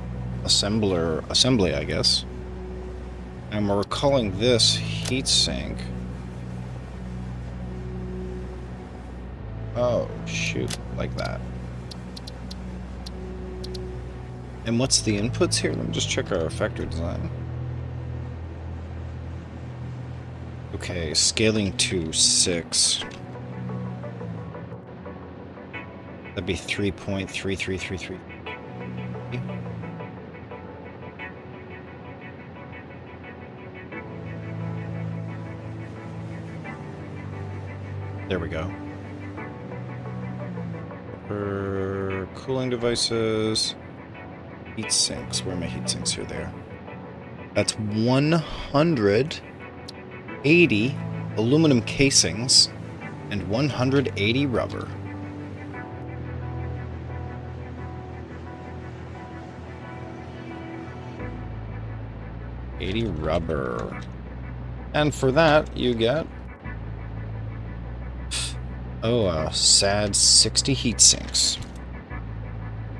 [SPEAKER 1] assembly, I guess. And we're calling this heatsink. Oh, shoot, like that. And what's the inputs here? Let me just check our factory design. Okay, scaling to 6. That'd be 3.3333. There we go. For cooling devices, heat sinks. Where are my heat sinks? Here, there. That's 180 aluminum casings and 180 rubber. Rubber. And for that, you get... oh, a sad 60 heat sinks.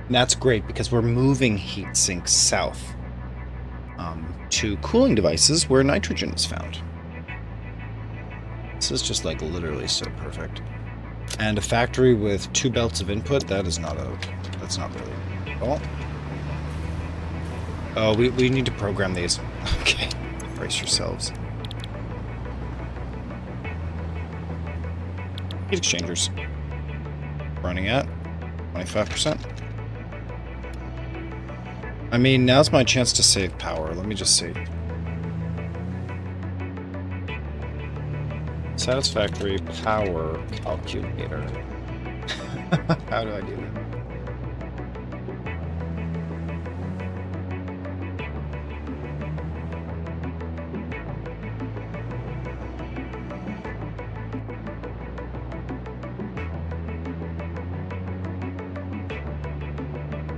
[SPEAKER 1] And that's great because we're moving heat sinks south to cooling devices where nitrogen is found. This is just like literally so perfect. And a factory with 2 belts of input, that's not really at all. Oh, we need to program these. Okay, brace yourselves. Heat exchangers. Running at 25%. I mean, now's my chance to save power. Let me just see. Satisfactory power calculator. How do I do that?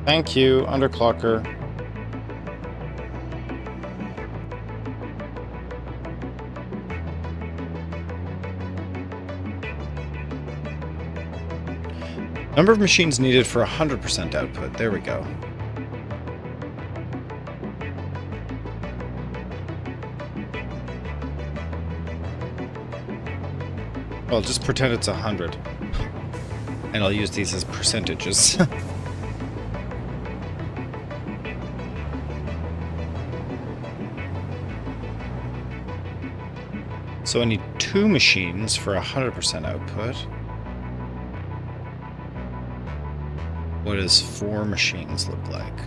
[SPEAKER 1] Thank you, underclocker. Number of machines needed for 100% output. There we go. Well, just pretend it's 100. And I'll use these as percentages. So I need 2 machines for 100% output. What does 4 machines look like?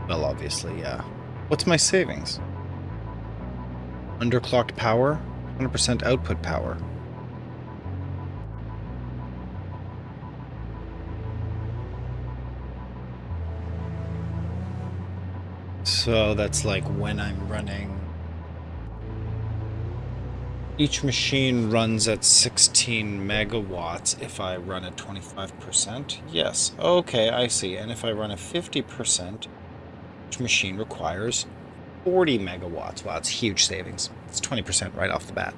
[SPEAKER 1] Well, obviously, yeah. What's my savings? Underclocked power, 100% output power. So that's like when I'm running... Each machine runs at 16 megawatts if I run at 25%. Yes, okay, I see. And if I run at 50%, each machine requires 40 megawatts. Wow, it's huge savings. It's 20% right off the bat.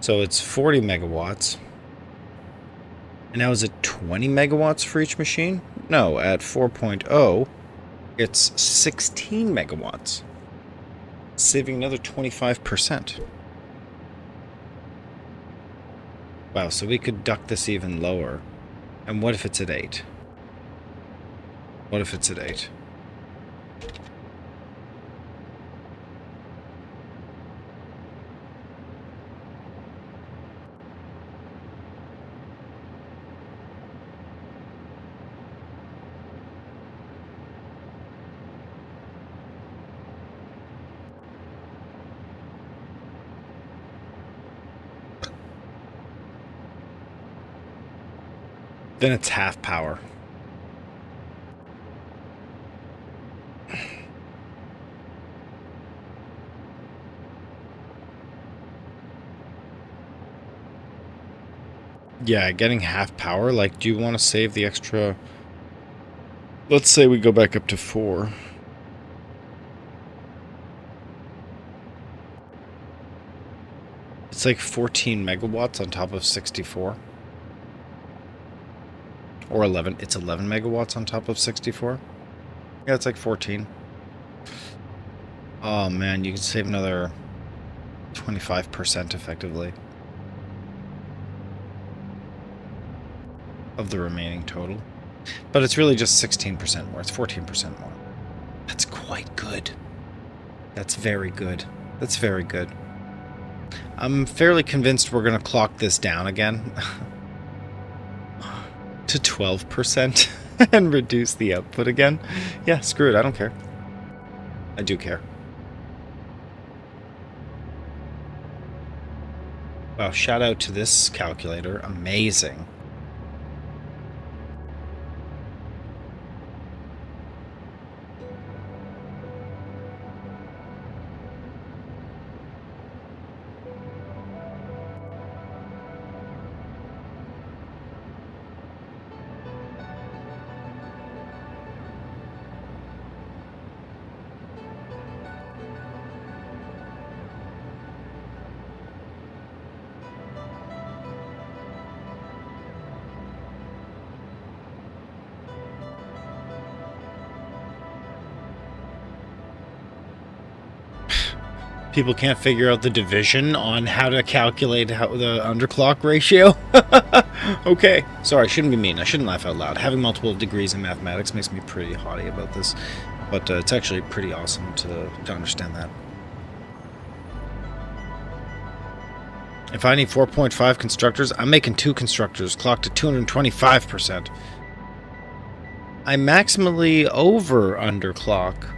[SPEAKER 1] So it's 40 megawatts. And now is it 20 megawatts for each machine? No, at 4.0, it's 16 megawatts. Saving another 25%. Wow, so we could duck this even lower. And what if it's at 8? What if it's at 8? Then it's half power. Yeah, getting half power, like, do you want to save the extra... Let's say we go back up to 4. It's like 14 megawatts on top of 64. Or 11. It's 11 megawatts on top of 64. Yeah, it's like 14. Oh man, you can save another 25% effectively of the remaining total. But it's really just 16% more. It's 14% more. That's quite good. That's very good. That's very good. I'm fairly convinced we're going to clock this down again to 12% and reduce the output again. Yeah, screw it. I don't care. I do care. Wow, shout out to this calculator. Amazing. People can't figure out the division on how to calculate the underclock ratio. Okay. Sorry, I shouldn't be mean. I shouldn't laugh out loud. Having multiple degrees in mathematics makes me pretty haughty about this. But it's actually pretty awesome to understand that. If I need 4.5 constructors, I'm making 2 constructors, clocked at 225%. I maximally over underclock.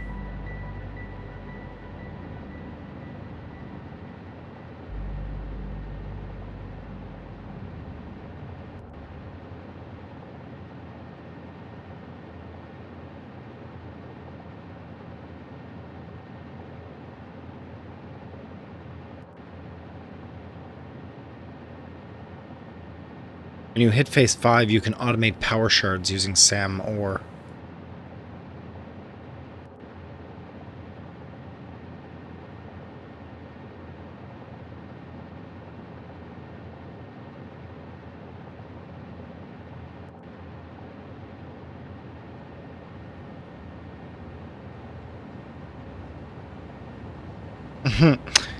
[SPEAKER 1] When you hit phase 5, you can automate power shards using SAM ore.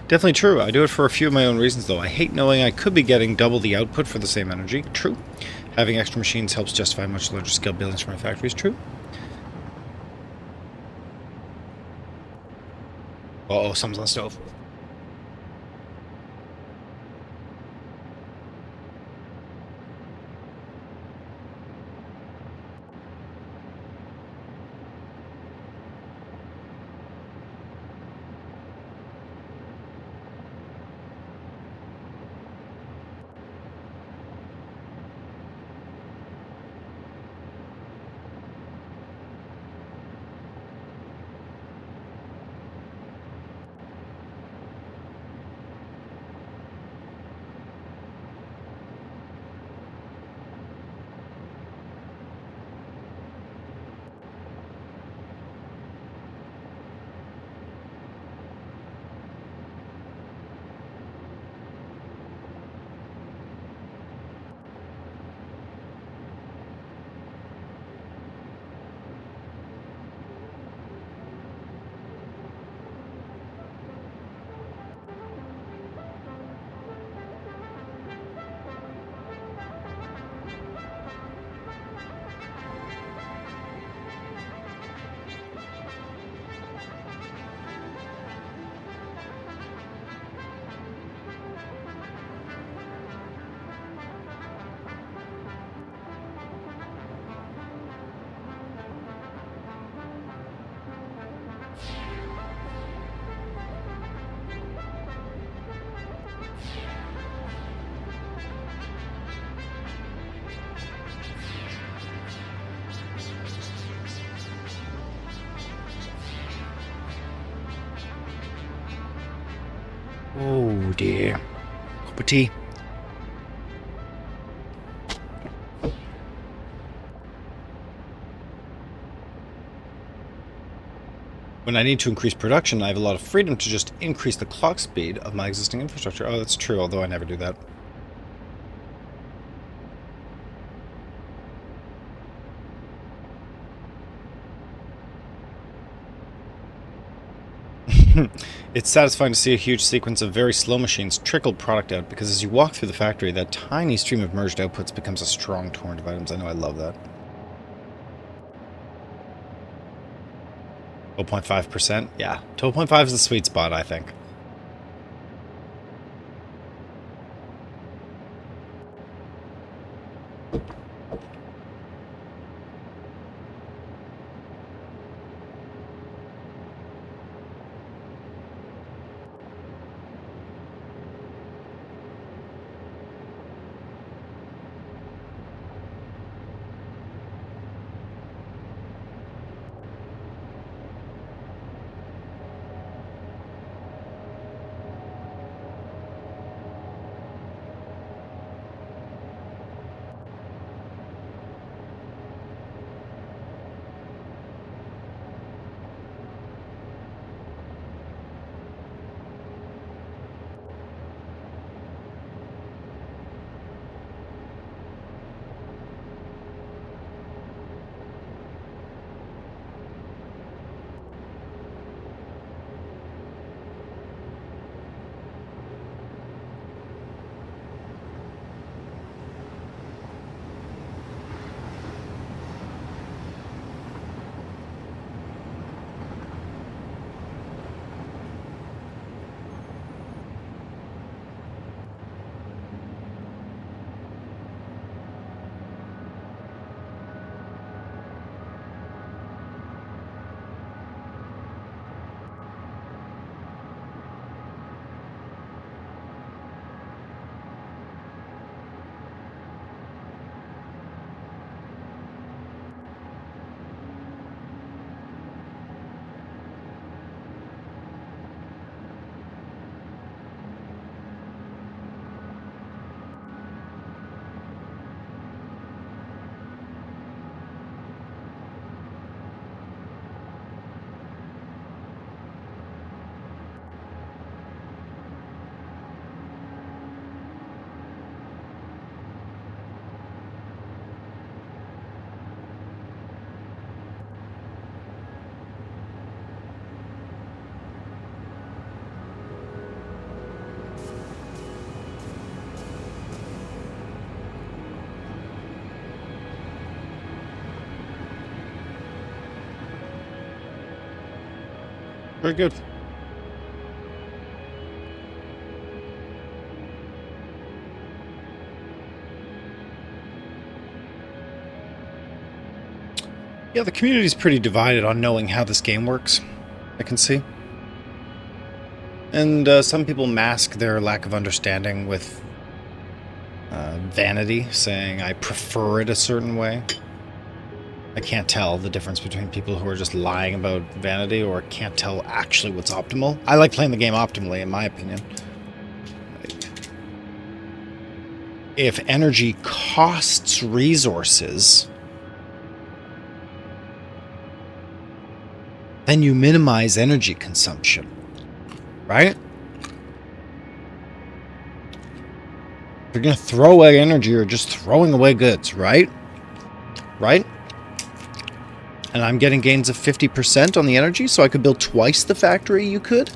[SPEAKER 1] Definitely true. I do it for a few of my own reasons, though. I hate knowing I could be getting double the output for the same energy. True. Having extra machines helps justify much larger scale buildings for my factories. True. Uh-oh, something's on the stove. Oh dear. Cup of tea. When I need to increase production, I have a lot of freedom to just increase the clock speed of my existing infrastructure. Oh, that's true, although I never do that. It's satisfying to see a huge sequence of very slow machines trickle product out, because as you walk through the factory, that tiny stream of merged outputs becomes a strong torrent of items. I know, I love that. 12.5%? Yeah. 12.5 is the sweet spot, I think. Very good. Yeah, the community's pretty divided on knowing how this game works, I can see. And some people mask their lack of understanding with vanity, saying, I prefer it a certain way. I can't tell the difference between people who are just lying about vanity or can't tell actually what's optimal. I like playing the game optimally, in my opinion. If energy costs resources, then you minimize energy consumption, right? If you're going to throw away energy, you're just throwing away goods, right? Right? And I'm getting gains of 50% on the energy, so I could build twice the factory you could?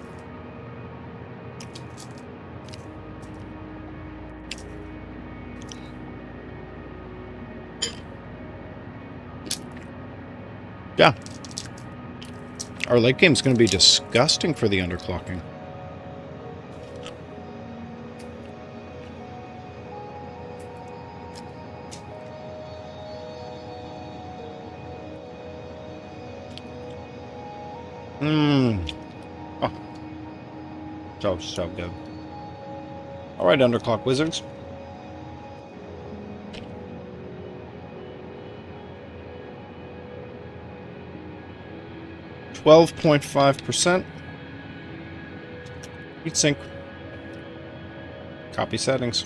[SPEAKER 1] Yeah. Our late game's going to be disgusting for the underclocking. Oh. So good. Alright, underclock wizards. %12.5%. Heatsink. Copy settings.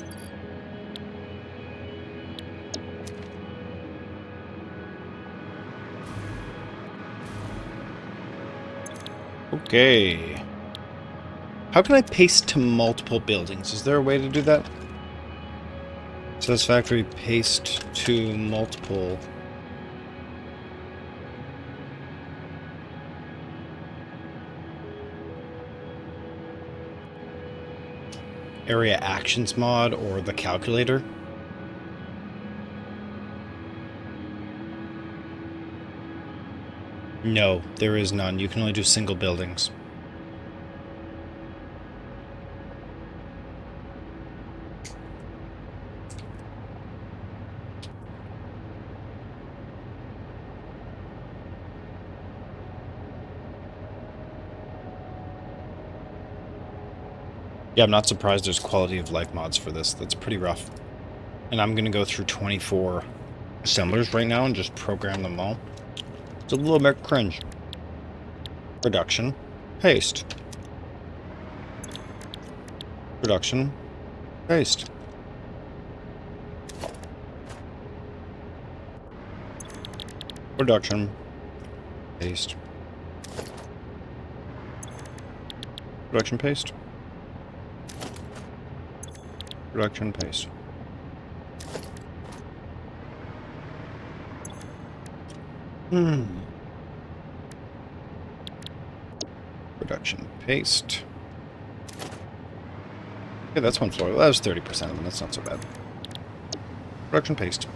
[SPEAKER 1] Okay. How can I paste to multiple buildings? Is there a way to do that? Satisfactory paste to multiple. Area actions mod or the calculator? No, there is none. You can only do single buildings. Yeah, I'm not surprised there's quality of life mods for this. That's pretty rough. And I'm going to go through 24 assemblers right now and just program them all. It's a little bit cringe. Production. Paste. Production. Paste. Production. Paste. Production paste. Production paste. Production paste. Okay, that's one floor. Well, that was 30% of them. That's not so bad. Production paste.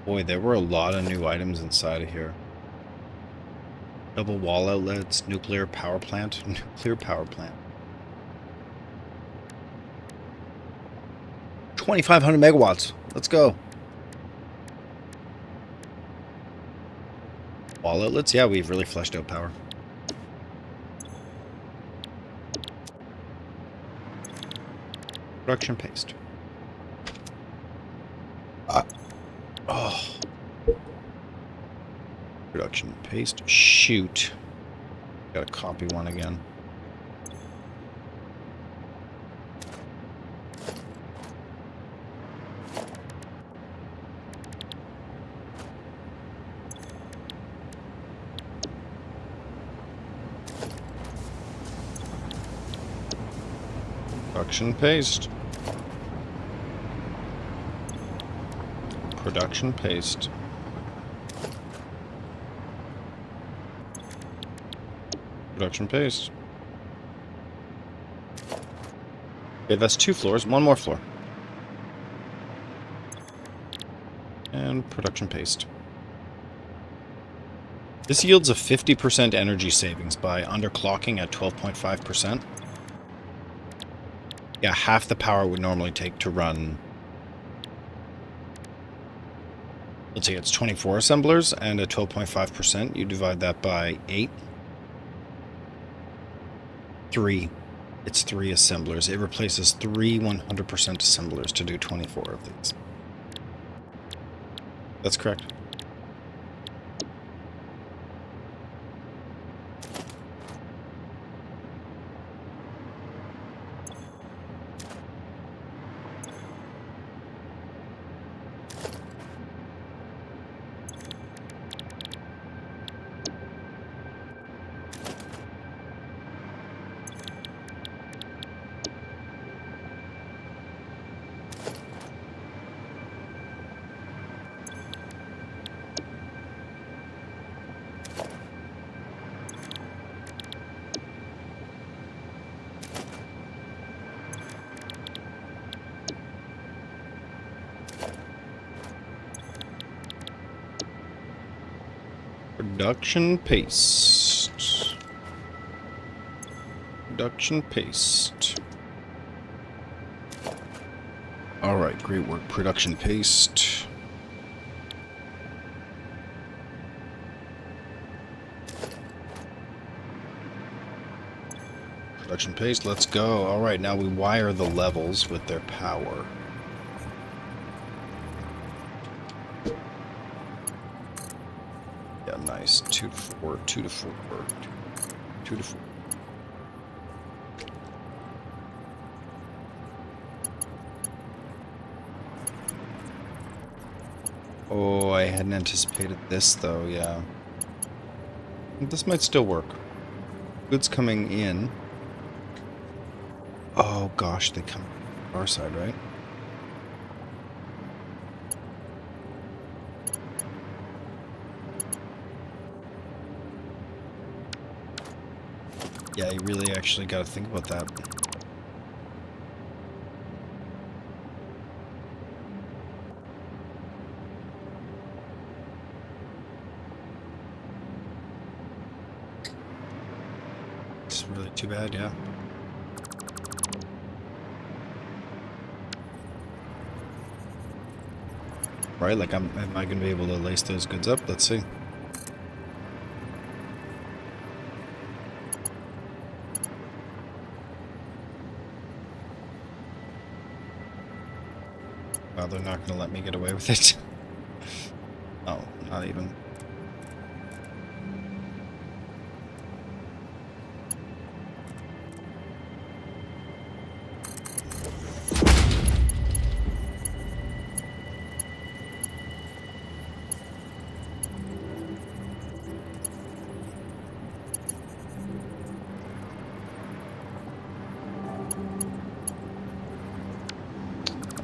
[SPEAKER 1] Boy, there were a lot of new items inside of here. Double wall outlets, nuclear power plant, nuclear power plant. 2,500 megawatts. Let's go. Wall outlets? Yeah, we've really fleshed out power. Production paste. Oh. Production paste. Shoot. Gotta copy one again. Production paste. Production paste. Production paste. Okay, that's 2 floors. One more floor. And production paste. This yields a 50% energy savings by underclocking at 12.5%. Yeah, half the power it would normally take to run. Let's say it's 24 assemblers and at 12.5%, you divide that by 8. 3. It's 3 assemblers. It replaces 3 100% assemblers to do 24 of these. That's correct. Production paste. Production paste. Alright, great work. Production paste. Production paste, let's go. Alright, now we wire the levels with their power. nice. 2 to 4, 2 to 4, 2 to 4. Oh, I hadn't anticipated this though, yeah. This might still work. Goods coming in. Oh gosh, they come our side, right? Yeah, you really actually got to think about that. It's really too bad, yeah. Right, like am I going to be able to lace those goods up? Let's see. Well, they're not going to let me get away with it. Oh, not even.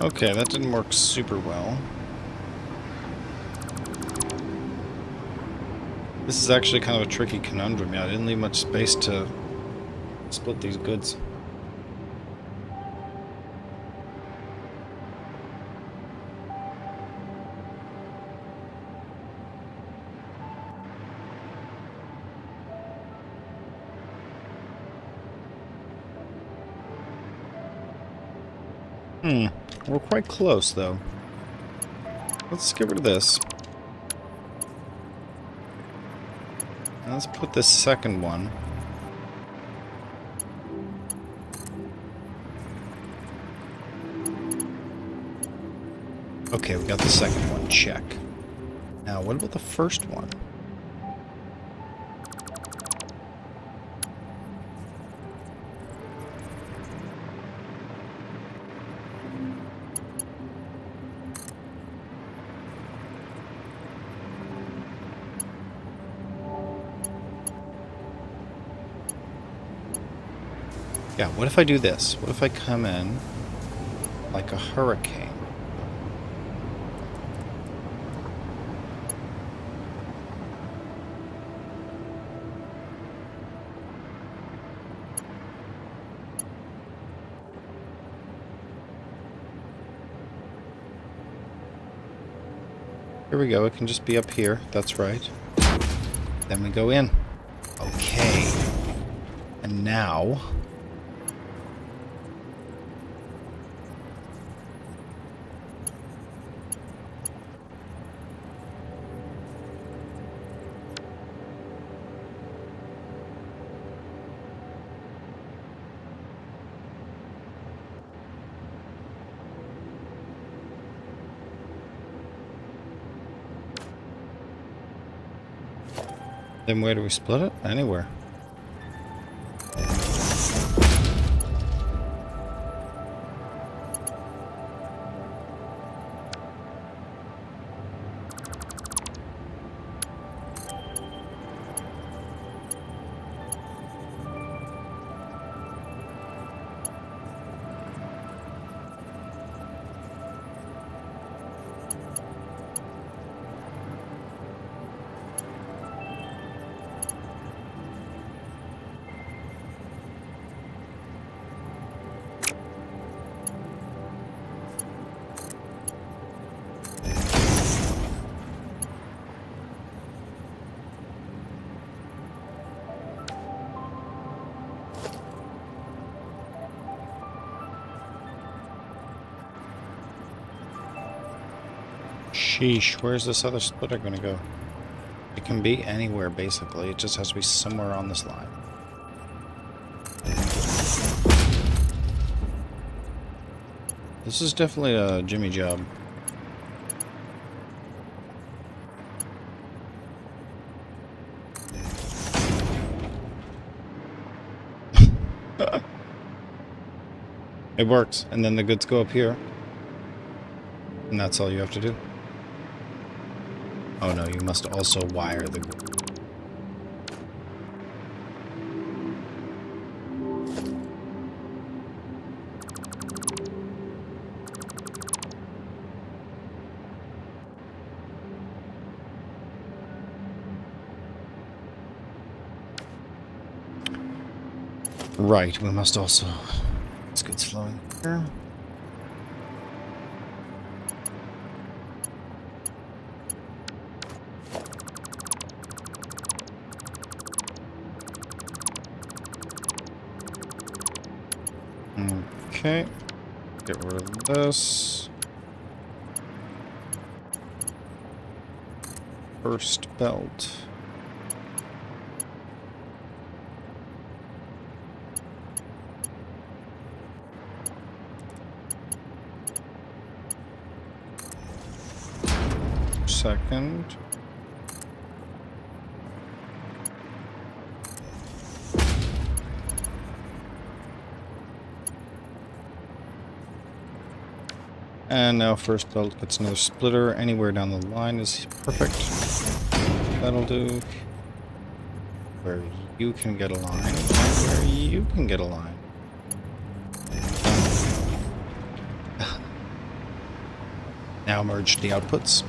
[SPEAKER 1] Okay, that didn't work super well. This is actually kind of a tricky conundrum. Yeah, I didn't leave much space to split these goods. We're quite close, though. Let's get rid of this. Now let's put this second one. Okay, we got the second one. Check. Now, what about the first one? Yeah, what if I do this? What if I come in like a hurricane? Here we go, it can just be up here, that's right. Then we go in. Okay. And now... Then where do we split it? Anywhere. Sheesh, where's this other splitter gonna go? It can be anywhere, basically. It just has to be somewhere on this line. This is definitely a Jimmy job. It works, and then the goods go up here. And that's all you have to do. Oh no, you must also wire the goods. Right, we must also... This goods flowing here. Okay. Get rid of this. First belt. Second. And now first belt gets another splitter. Anywhere down the line is perfect. That'll do. Where you can get a line. And where you can get a line. Now merge the outputs.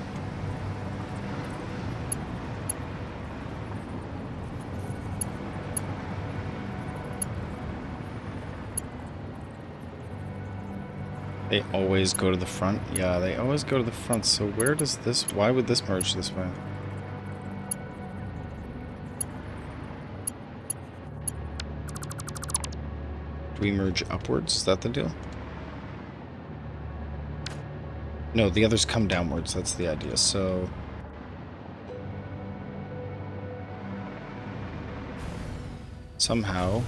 [SPEAKER 1] They always go to the front? Yeah, they always go to the front. So where does this... Why would this merge this way? Do we merge upwards? Is that the deal? No, the others come downwards. That's the idea. So... somehow...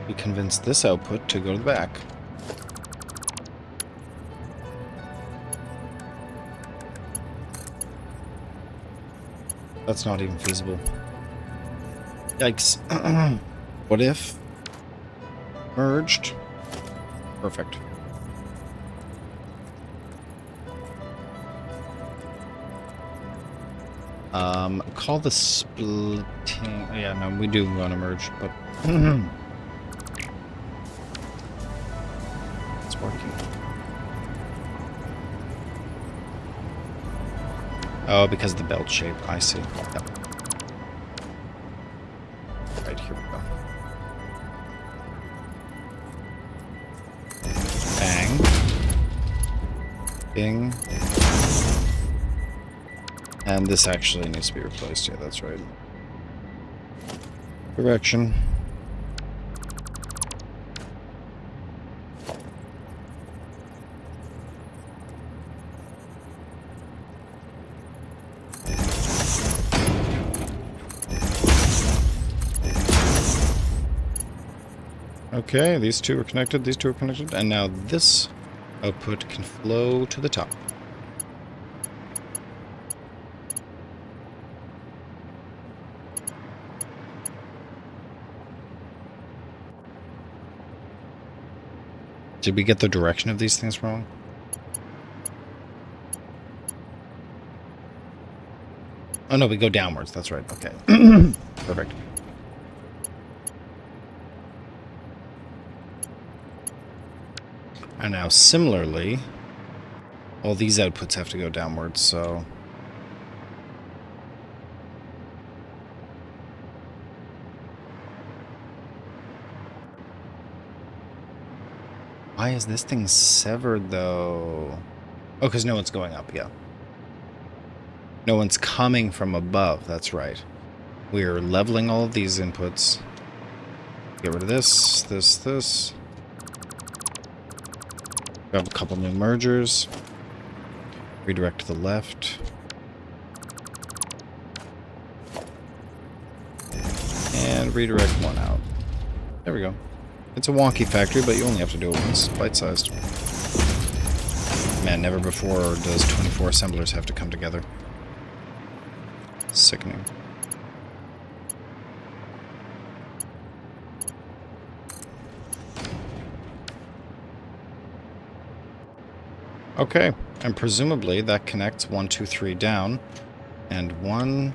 [SPEAKER 1] we convince this output to go to the back. That's not even feasible. Yikes. What if? Merged. Perfect. Call the splitting... Oh, yeah, no, we do want to merge, but... It's working. Oh, because of the belt shape. I see. Yep. Right, here we go. Bang. Bing. And this actually needs to be replaced. Yeah, that's right. Correction. Okay, these two are connected, and now this output can flow to the top. Did we get the direction of these things wrong? Oh no, we go downwards, that's right, okay. Perfect. And now, similarly, all these outputs have to go downwards, so... Why is this thing severed, though? Oh, because no one's going up, yeah. No one's coming from above, that's right. We're leveling all of these inputs. Get rid of this, this. Grab a couple new mergers. Redirect to the left. And redirect one out. There we go. It's a wonky factory, but you only have to do it once. Bite-sized. Man, never before does 24 assemblers have to come together. Sickening. Okay, and presumably that connects 1, 2, 3 down, and 1,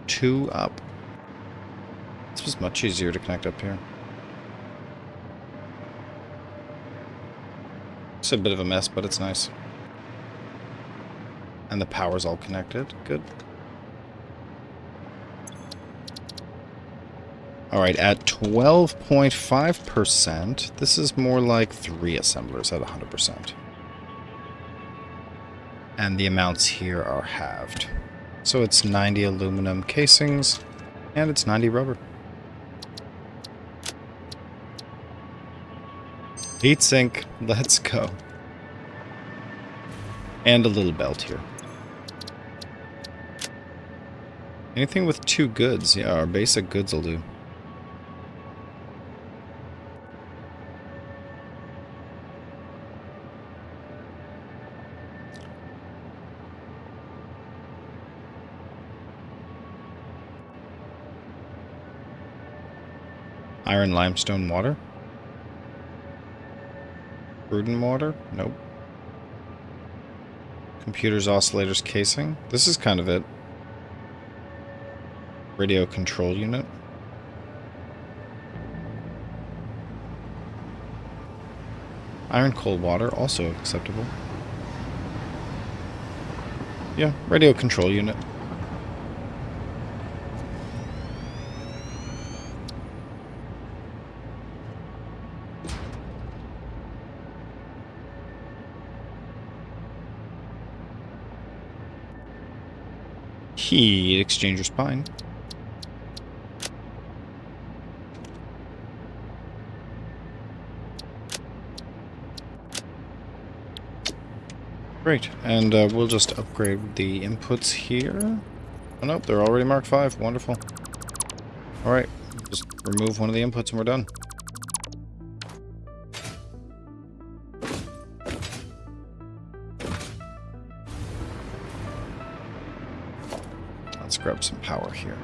[SPEAKER 1] 2 up. This was much easier to connect up here. It's a bit of a mess, but it's nice. And the power's all connected. Good. Alright, at 12.5%, this is more like 3 assemblers at 100%. And the amounts here are halved. So it's 90 aluminum casings, and it's 90 rubber. Heatsink, let's go. And a little belt here. Anything with 2 goods, yeah, our basic goods will do. Iron, limestone, water? Ruden water? Nope. Computers, oscillators, casing? This is kind of it. Radio control unit. Iron, coal, water, also acceptable. Yeah, radio control unit. Heat exchanger spine. Great, and we'll just upgrade the inputs here. Oh nope, they're already Mark 5. Wonderful. Alright, just remove one of the inputs and we're done. Let's grab some power here.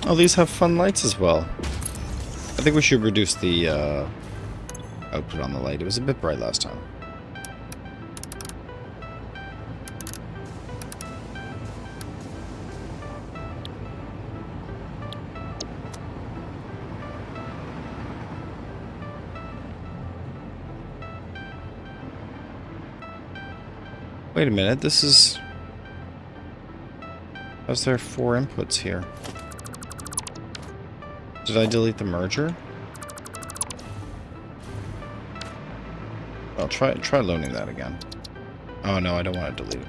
[SPEAKER 1] Oh, these have fun lights as well. I think we should reduce the output on the light. It was a bit bright last time. Wait a minute, this is... How's there 4 inputs here? Did I delete the merger? I'll try loading that again. Oh no, I don't want to delete it.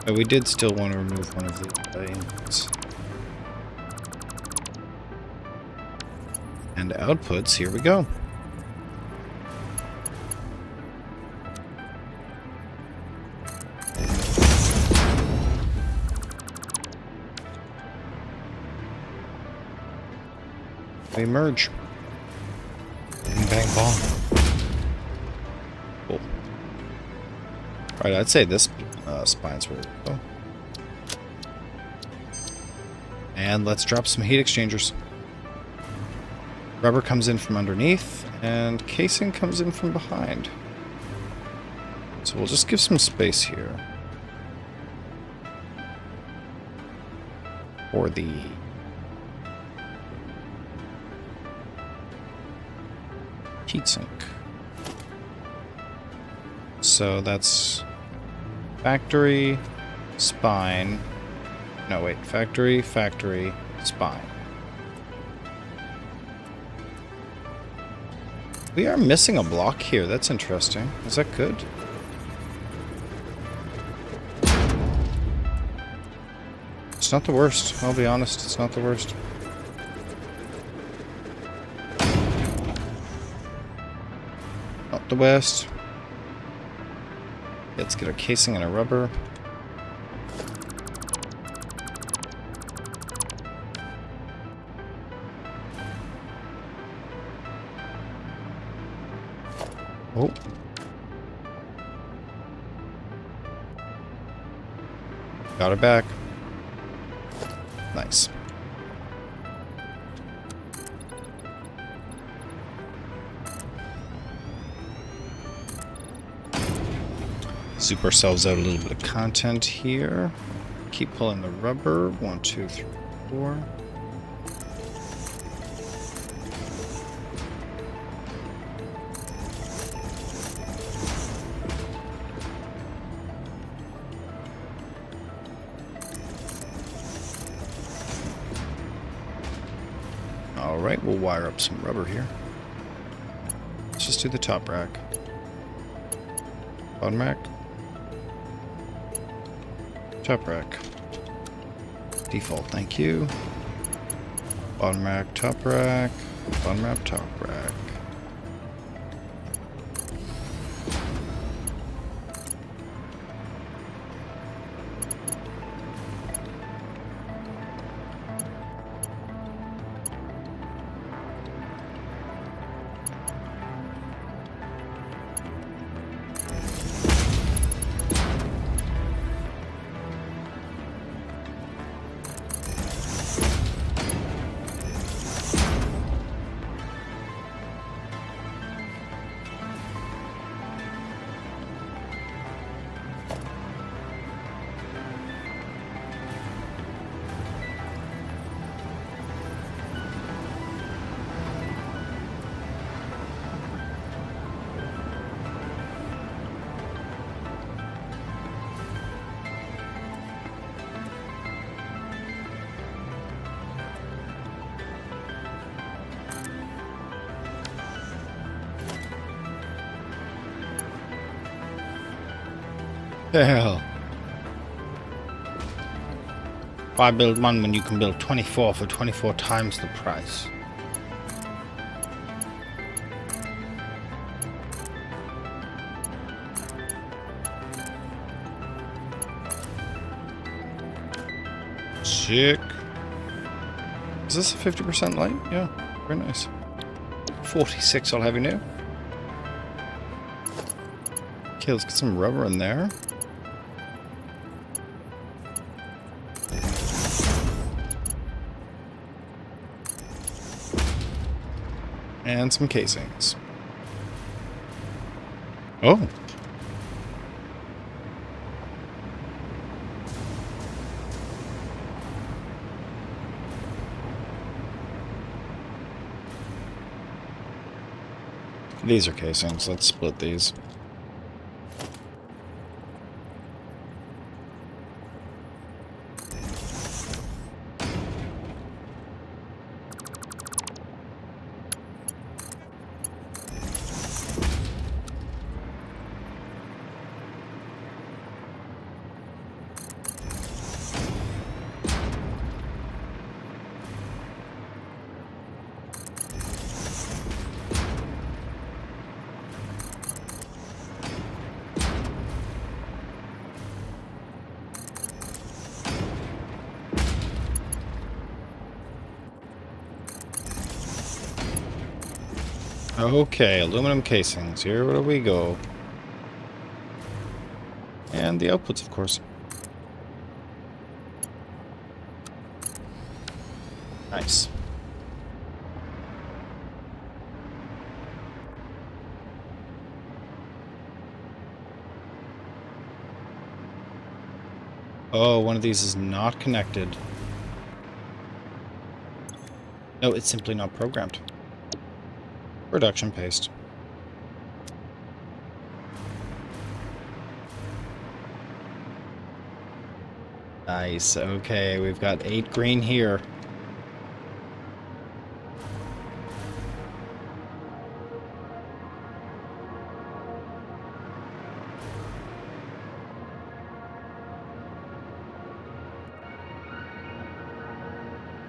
[SPEAKER 1] But we did still want to remove one of the inputs. And outputs, here we go. They merge. Bang, bang, bong. Cool. Alright, I'd say this spine's really cool. And let's drop some heat exchangers. Rubber comes in from underneath, and casing comes in from behind. So we'll just give some space here. For the... heatsink. So that's factory, spine. No, wait. Factory, factory, spine. We are missing a block here. That's interesting. Is that good? It's not the worst. I'll be honest. It's not the worst. The west. Let's get a casing and a rubber. Oh. Got it back. Nice. Soup ourselves out a little bit of content here. Keep pulling the rubber. 1, 2, 3, 4. Alright, we'll wire up some rubber here. Let's just do the top rack. Bottom rack. Top rack. Default, thank you. Bottom rack, top rack. Bottom rack, top rack. The hell? Why build one when you can build 24 for 24 times the price? Sick. Is this a 50% light? Yeah, very nice. 46 I'll have you know. Okay, let's get some rubber in there. And some casings. Oh. These are casings. Let's split these. Okay, aluminum casings. Here where do we go? And the outputs, of course. Nice. Oh, one of these is not connected. No, it's simply not programmed. Production paste. Nice. Okay, we've got 8 green here.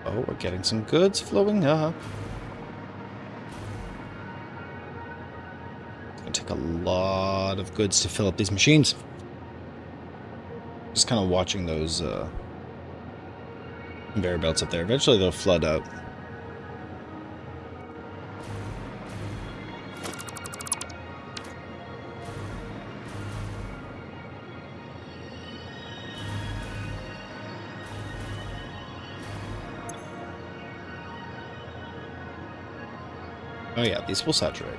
[SPEAKER 1] Oh, we're getting some goods flowing up. Take a lot of goods to fill up these machines. Just kind of watching those conveyor belts up there. Eventually they'll flood out. Oh yeah, these will saturate.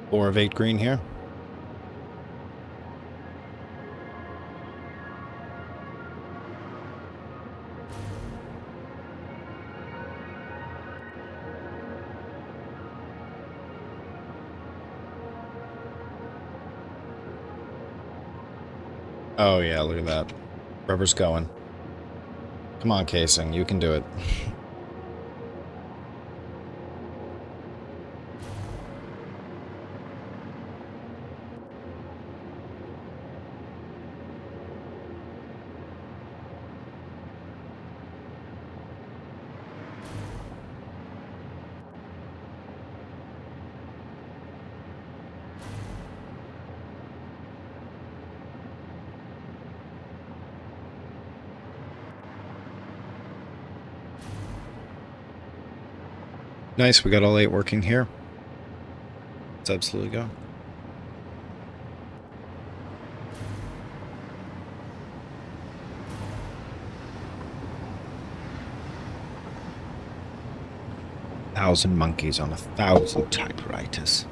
[SPEAKER 1] Four of 8 green here. Oh yeah, look at that. Rubber's going. Come on, casing, you can do it. Nice, we got all 8 working here. Let's absolutely go. Thousand monkeys on 1,000 typewriters.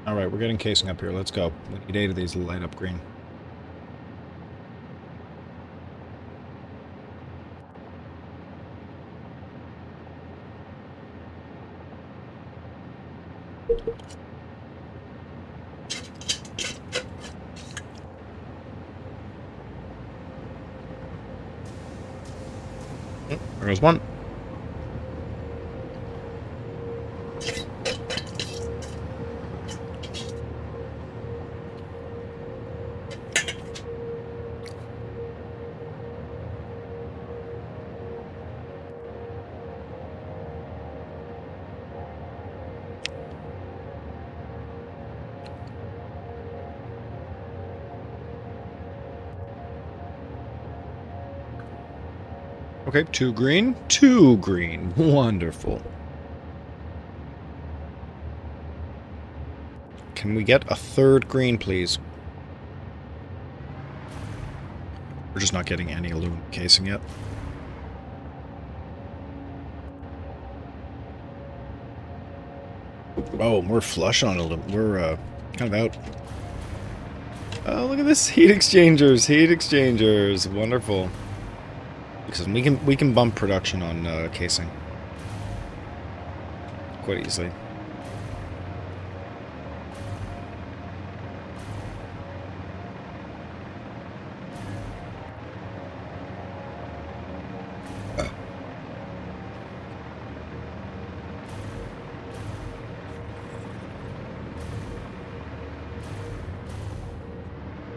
[SPEAKER 1] Alright, we're getting casing up here. Let's go. We need 8 of these to light up green. There goes one. Okay, 2 green. 2 green. Wonderful. Can we get a 3rd green, please? We're just not getting any aluminum casing yet. Oh, we're flush on aluminum. We're kind of out. Oh, look at this. Heat exchangers. Heat exchangers. Wonderful. Because we can bump production on casing quite easily.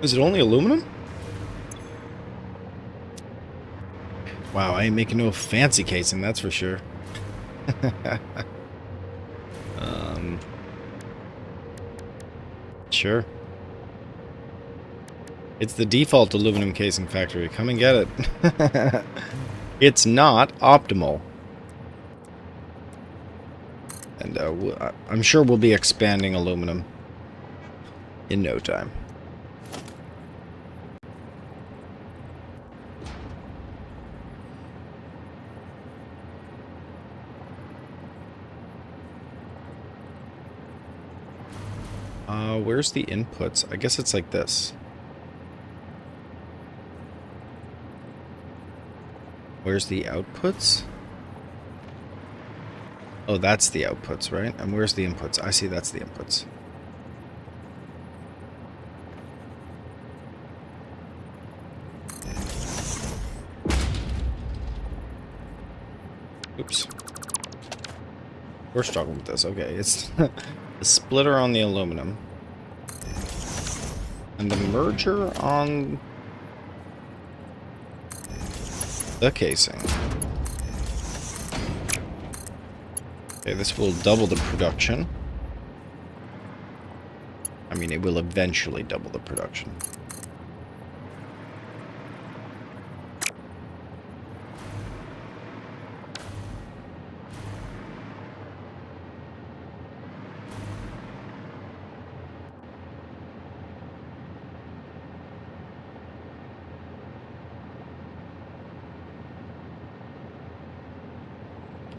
[SPEAKER 1] Is it only aluminum? Wow, I ain't making no fancy casing, that's for sure. Sure. It's the default aluminum casing factory. Come and get it. It's not optimal. And I'm sure we'll be expanding aluminum in no time. Where's the inputs? I guess it's like this. Where's the outputs? Oh, that's the outputs, right? And where's the inputs? I see that's the inputs. Oops. We're struggling with this. Okay, it's the splitter on the aluminum. And the merger on the casing. Okay, this will double the production. I mean, it will eventually double the production.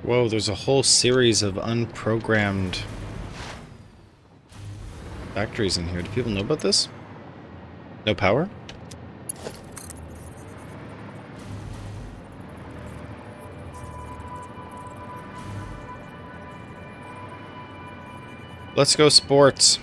[SPEAKER 1] Whoa, there's a whole series of unprogrammed factories in here. Do people know about this? No power? Let's go sports.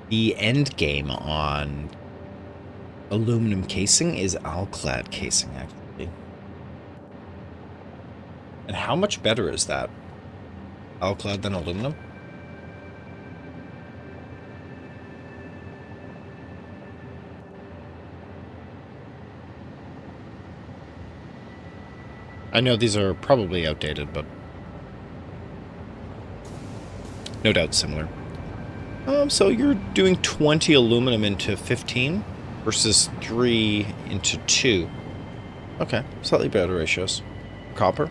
[SPEAKER 1] The end game on aluminum casing is alclad casing, actually. And how much better is that? Alclad than aluminum? I know these are probably outdated, but no doubt similar. So you're doing 20 aluminum into 15 versus 3 into 2. Okay, slightly better ratios. Copper?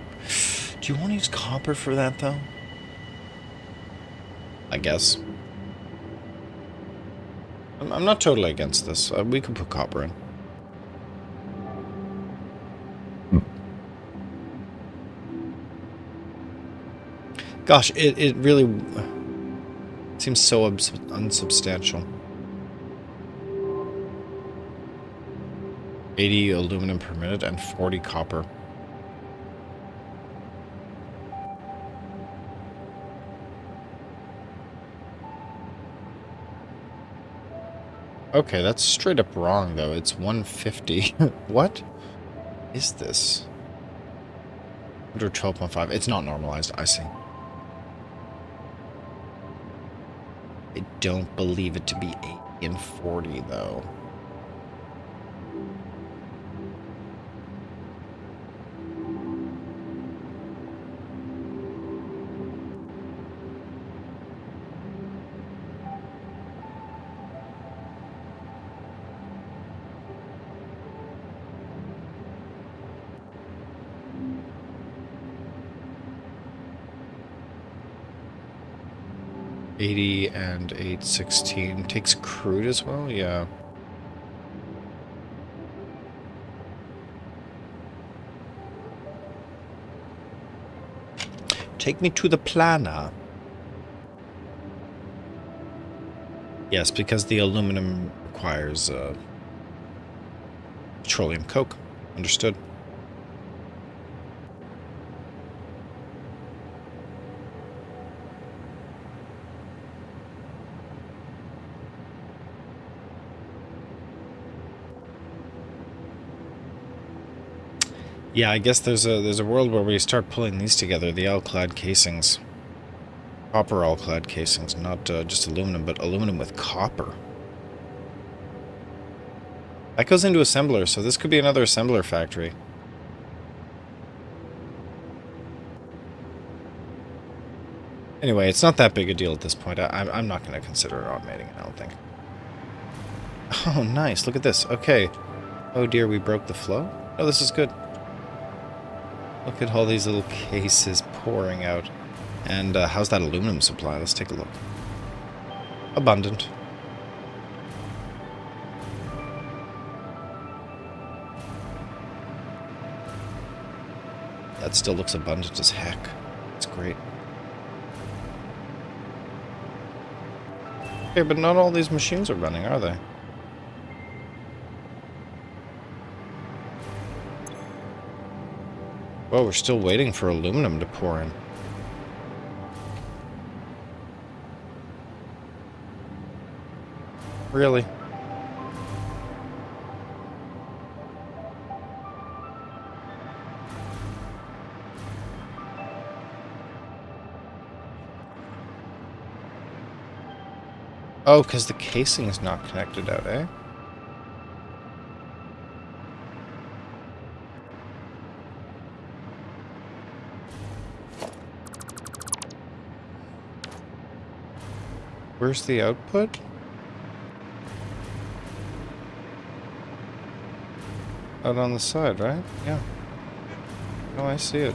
[SPEAKER 1] Do you want to use copper for that, though? I guess. I'm not totally against this. We could put copper in. Gosh, it really seems so unsubstantial. 80 aluminum per minute and 40 copper. Okay, that's straight up wrong, though. It's 150. What is this? Under 12.5. It's not normalized. I see. I don't believe it to be 80 and 40, though. $80 and $8.16 takes crude as well, yeah. Take me to the planner. Yes, because the aluminum requires petroleum coke. Understood. Yeah, I guess there's a world where we start pulling these together, the alclad casings. Copper alclad casings, not just aluminum, but aluminum with copper. That goes into assembler, so this could be another assembler factory. Anyway, it's not that big a deal at this point. I'm not going to consider automating it, I don't think. Oh, nice. Look at this. Okay. Oh dear, we broke the flow? Oh, this is good. Look at all these little cases pouring out. And how's that aluminum supply? Let's take a look. Abundant. That still looks abundant as heck. It's great. Okay, but not all these machines are running, are they? Well, we're still waiting for aluminum to pour in. Really? Oh, because the casing is not connected out, eh? Where's the output? Out on the side, right? Yeah. Oh, I see it.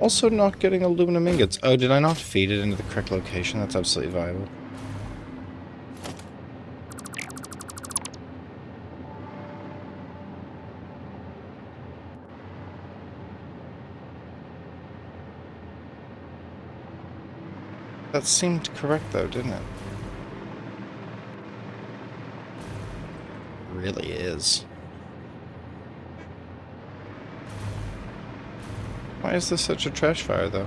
[SPEAKER 1] Also not getting aluminum ingots. Oh, did I not feed it into the correct location? That's absolutely viable. That seemed correct though, didn't it? It really is. Why is this such a trash fire, though?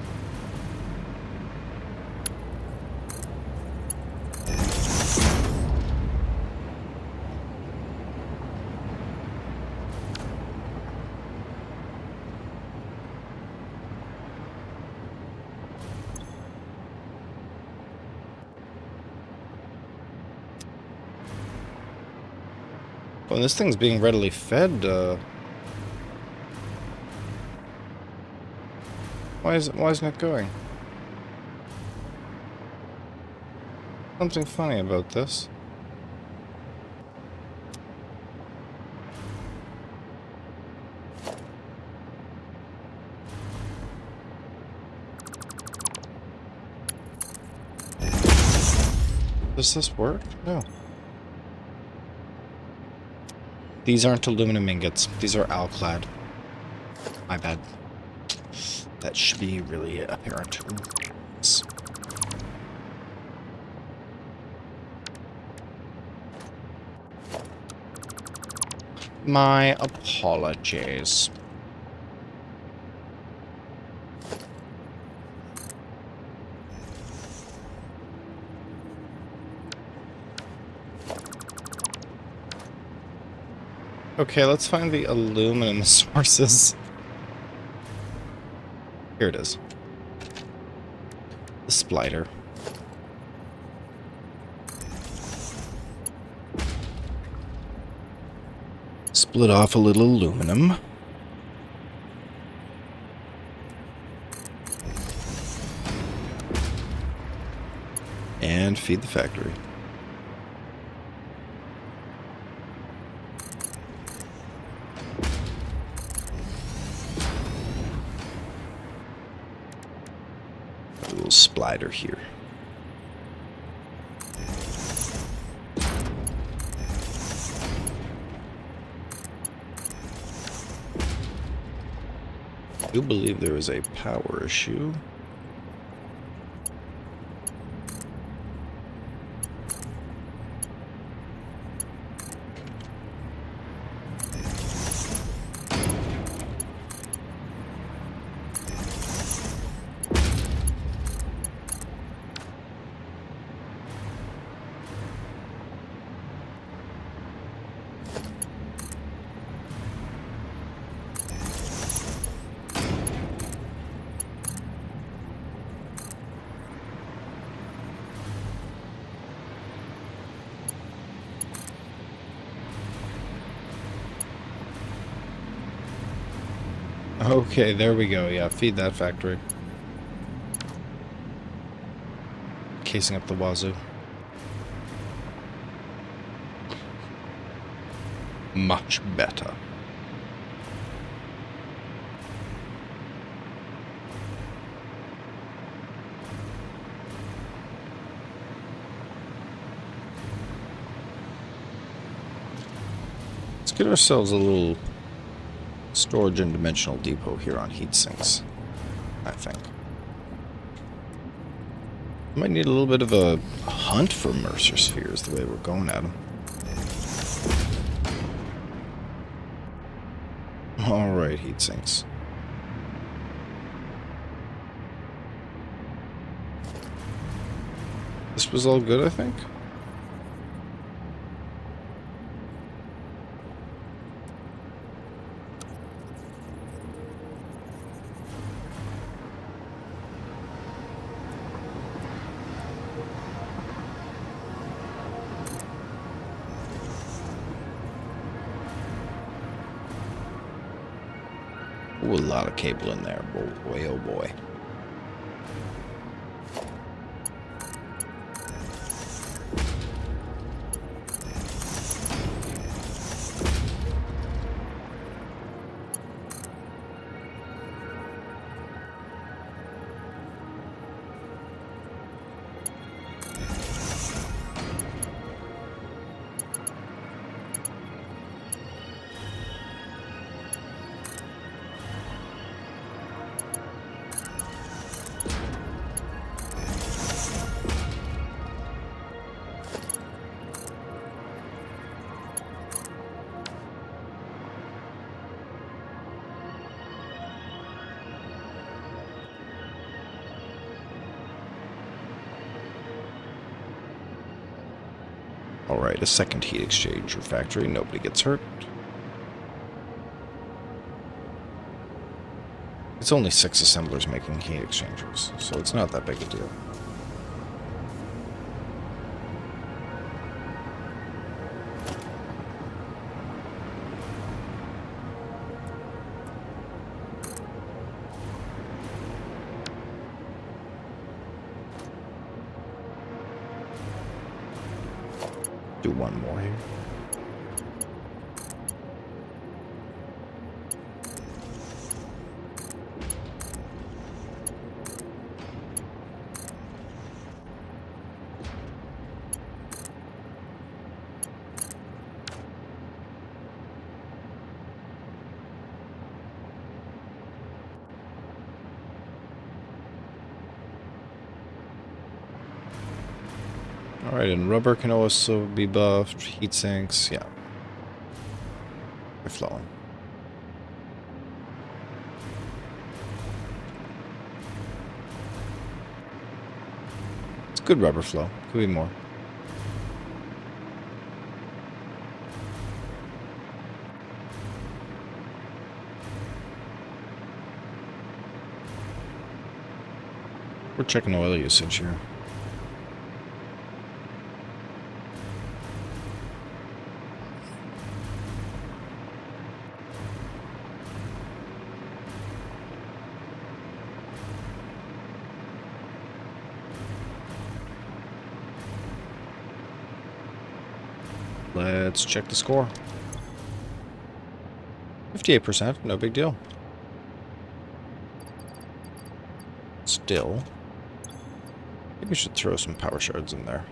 [SPEAKER 1] When this thing's being readily fed, why isn't it going? Something funny about this. Does this work? No. These aren't aluminum ingots. These are alclad. My bad. That should be really apparent. My apologies. Okay, let's find the aluminum sources. Here it is. The splitter. Split off a little aluminum. And feed the factory. A little splitter here. I do believe there is a power issue. Okay, there we go. Yeah, feed that factory. Casing up the wazoo. Much better. Let's get ourselves a little storage and dimensional depot here on heat sinks, I think. Might need a little bit of a hunt for Mercer spheres the way we're going at them. Alright, heat sinks. This was all good, I think. Ooh, a lot of cable in there. Boy, oh boy. Alright, a second heat exchanger factory. Nobody gets hurt. It's only 6 assemblers making heat exchangers, so it's not that big a deal. Do one more here. Alright, and rubber can also be buffed. Heat sinks, yeah. They're flowing. It's good rubber flow. Could be more. We're checking oil usage here. Let's check the score. 58%, no big deal. Still, maybe we should throw some power shards in there.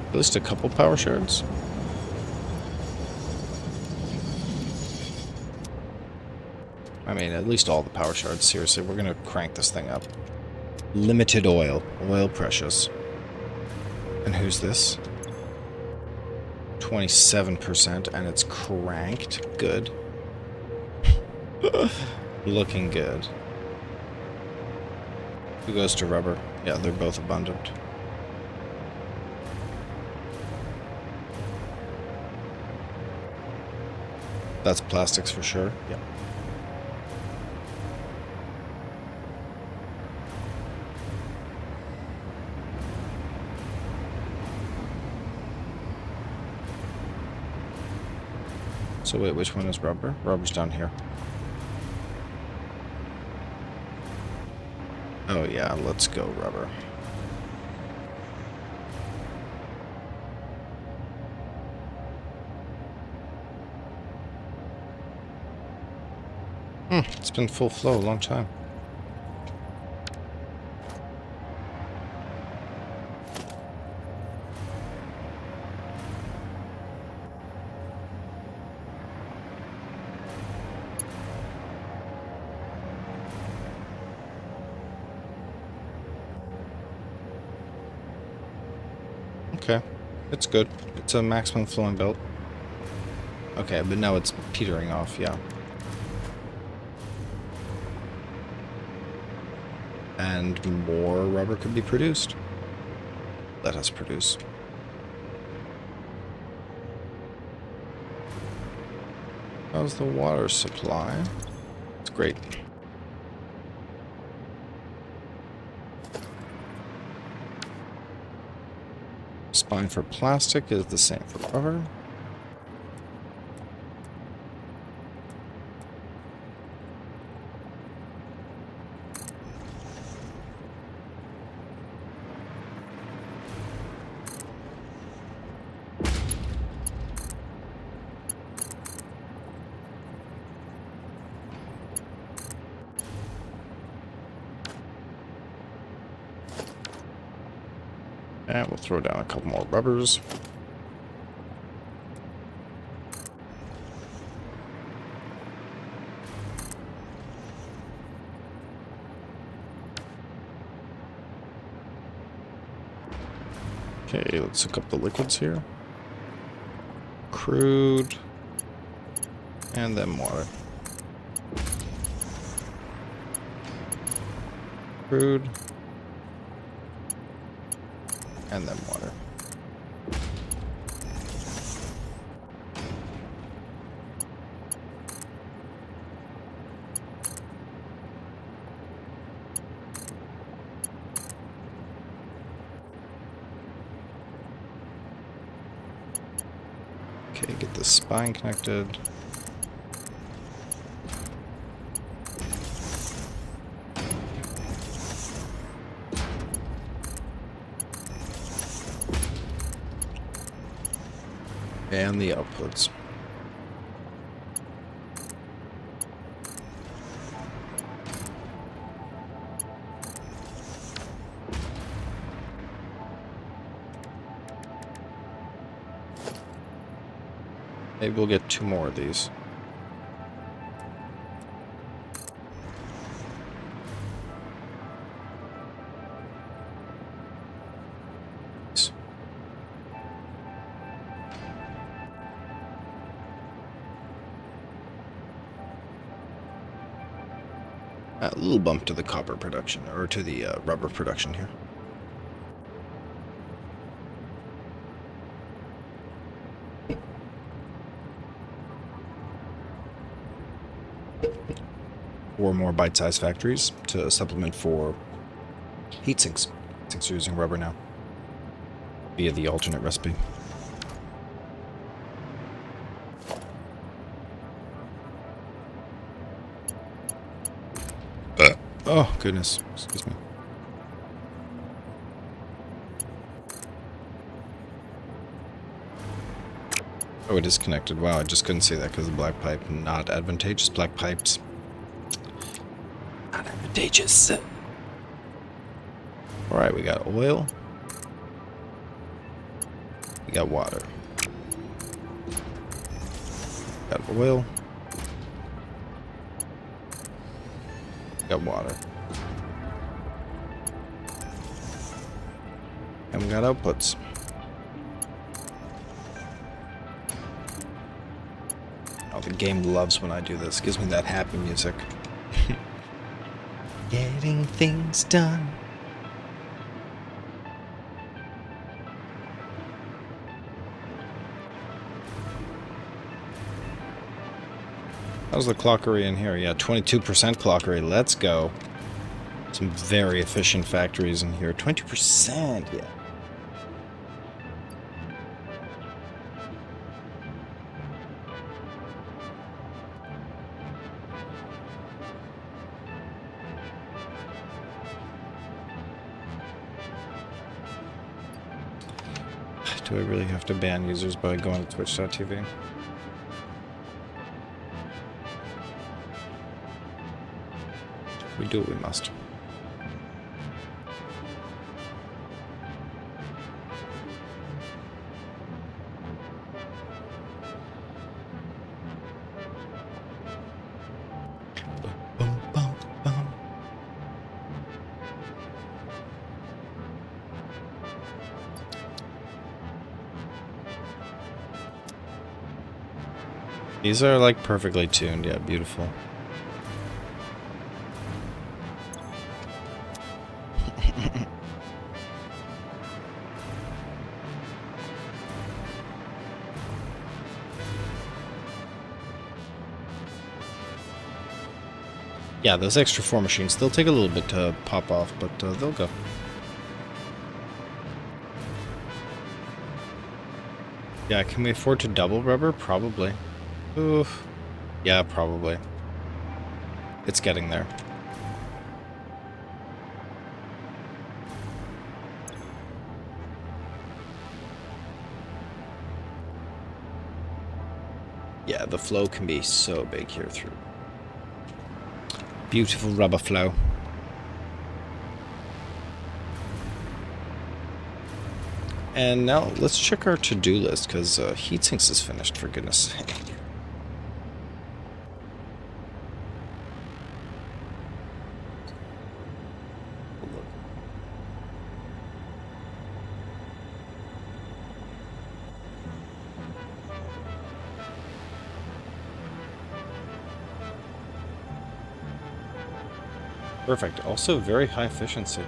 [SPEAKER 1] At least a couple power shards. I mean, at least all the power shards. Seriously, we're gonna crank this thing up. Limited oil. Oil precious. And who's this? 27%, and it's cranked. Good. Looking good. Who goes to rubber? Yeah, they're both abundant. That's plastics for sure. Yeah. So wait, which one is rubber? Rubber's down here. Oh yeah, let's go rubber. It's been full flow a long time. Okay, it's good. It's a maximum flowing belt. Okay, but now it's petering off, yeah. And more rubber could be produced. Let us produce. How's the water supply? It's great. Spine for plastic is the same for rubber. And we'll throw down a couple more rubbers. Okay, let's hook up the liquids here. Crude. And then water. Crude. And then water. Okay, get the spine connected. And the outputs. Maybe we'll get 2 more of these. A little bump to the copper production, or to the rubber production here. Or more bite-sized factories to supplement for heat sinks. Sinks are using rubber now via the alternate recipe. Oh, goodness. Excuse me. Oh, it is connected. Wow, I just couldn't see that because of the black pipe. Not advantageous. Black pipes. Not advantageous. Alright, we got oil. We got water. Got oil. Got water. And we got outputs. Oh, the game loves when I do this. Gives me that happy music. Getting things done. How's the clockery in here? Yeah, 22% clockery. Let's go. Some very efficient factories in here. 20%, yeah. Do I really have to ban users by going to twitch.tv? We do what we must. Bum, bum, bum. These are like perfectly tuned, yeah, beautiful. Yeah, those extra 4 machines, they'll take a little bit to pop off, but they'll go. Yeah, can we afford to double rubber? Probably. Oof. Yeah, probably. It's getting there. Yeah, the flow can be so big here through. Beautiful rubber flow. And now let's check our to-do list, because heatsinks is finished, for goodness sake. Perfect. Also very high efficiency.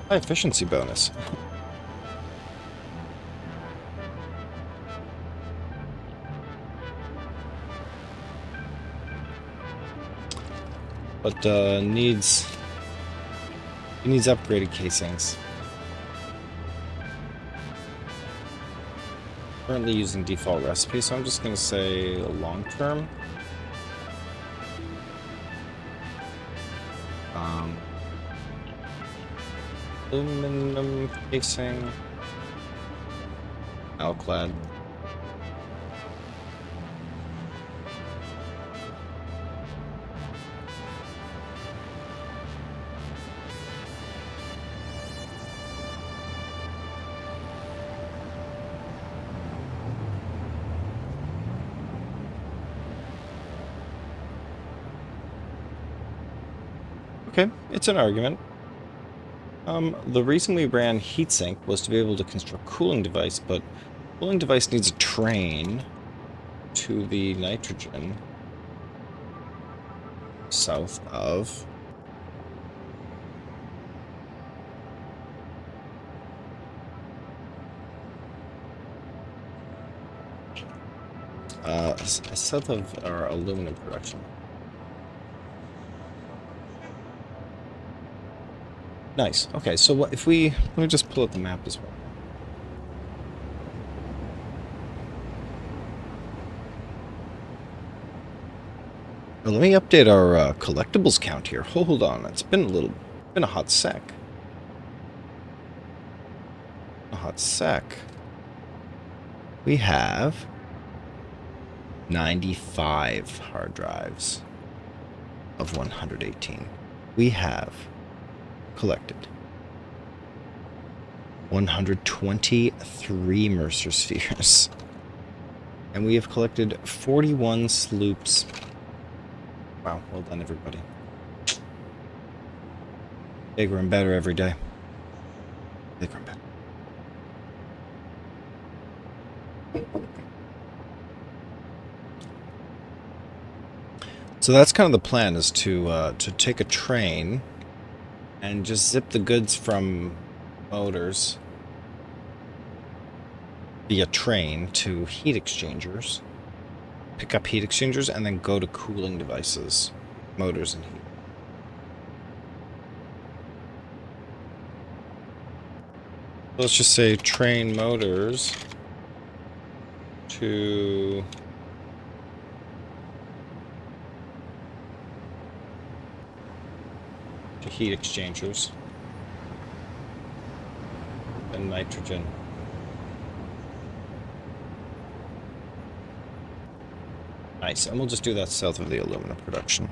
[SPEAKER 1] High efficiency bonus. But needs upgraded casings. Currently using default recipe, so I'm just gonna say long term. Aluminum casing, alclad. Okay, it's an argument. The reason we ran heatsink was to be able to construct cooling device, but cooling device needs a train to the nitrogen south of. South of our aluminum production. Nice. Okay, so what if we let me just pull up the map as well. Well, let me update our collectibles count here. Hold on, it's been a hot sec. A hot sec. We have 95 hard drives of 118. We have collected 123 Mercer spheres. And we have collected 41 sloops. Wow, well done, everybody. Bigger and better every day. Bigger and better. So that's kind of the plan, is to take a train and just zip the goods from motors via train to heat exchangers, pick up heat exchangers, and then go to cooling devices, motors and heat. Let's just say train motors to heat exchangers and nitrogen. Nice, and we'll just do that south of the aluminum production.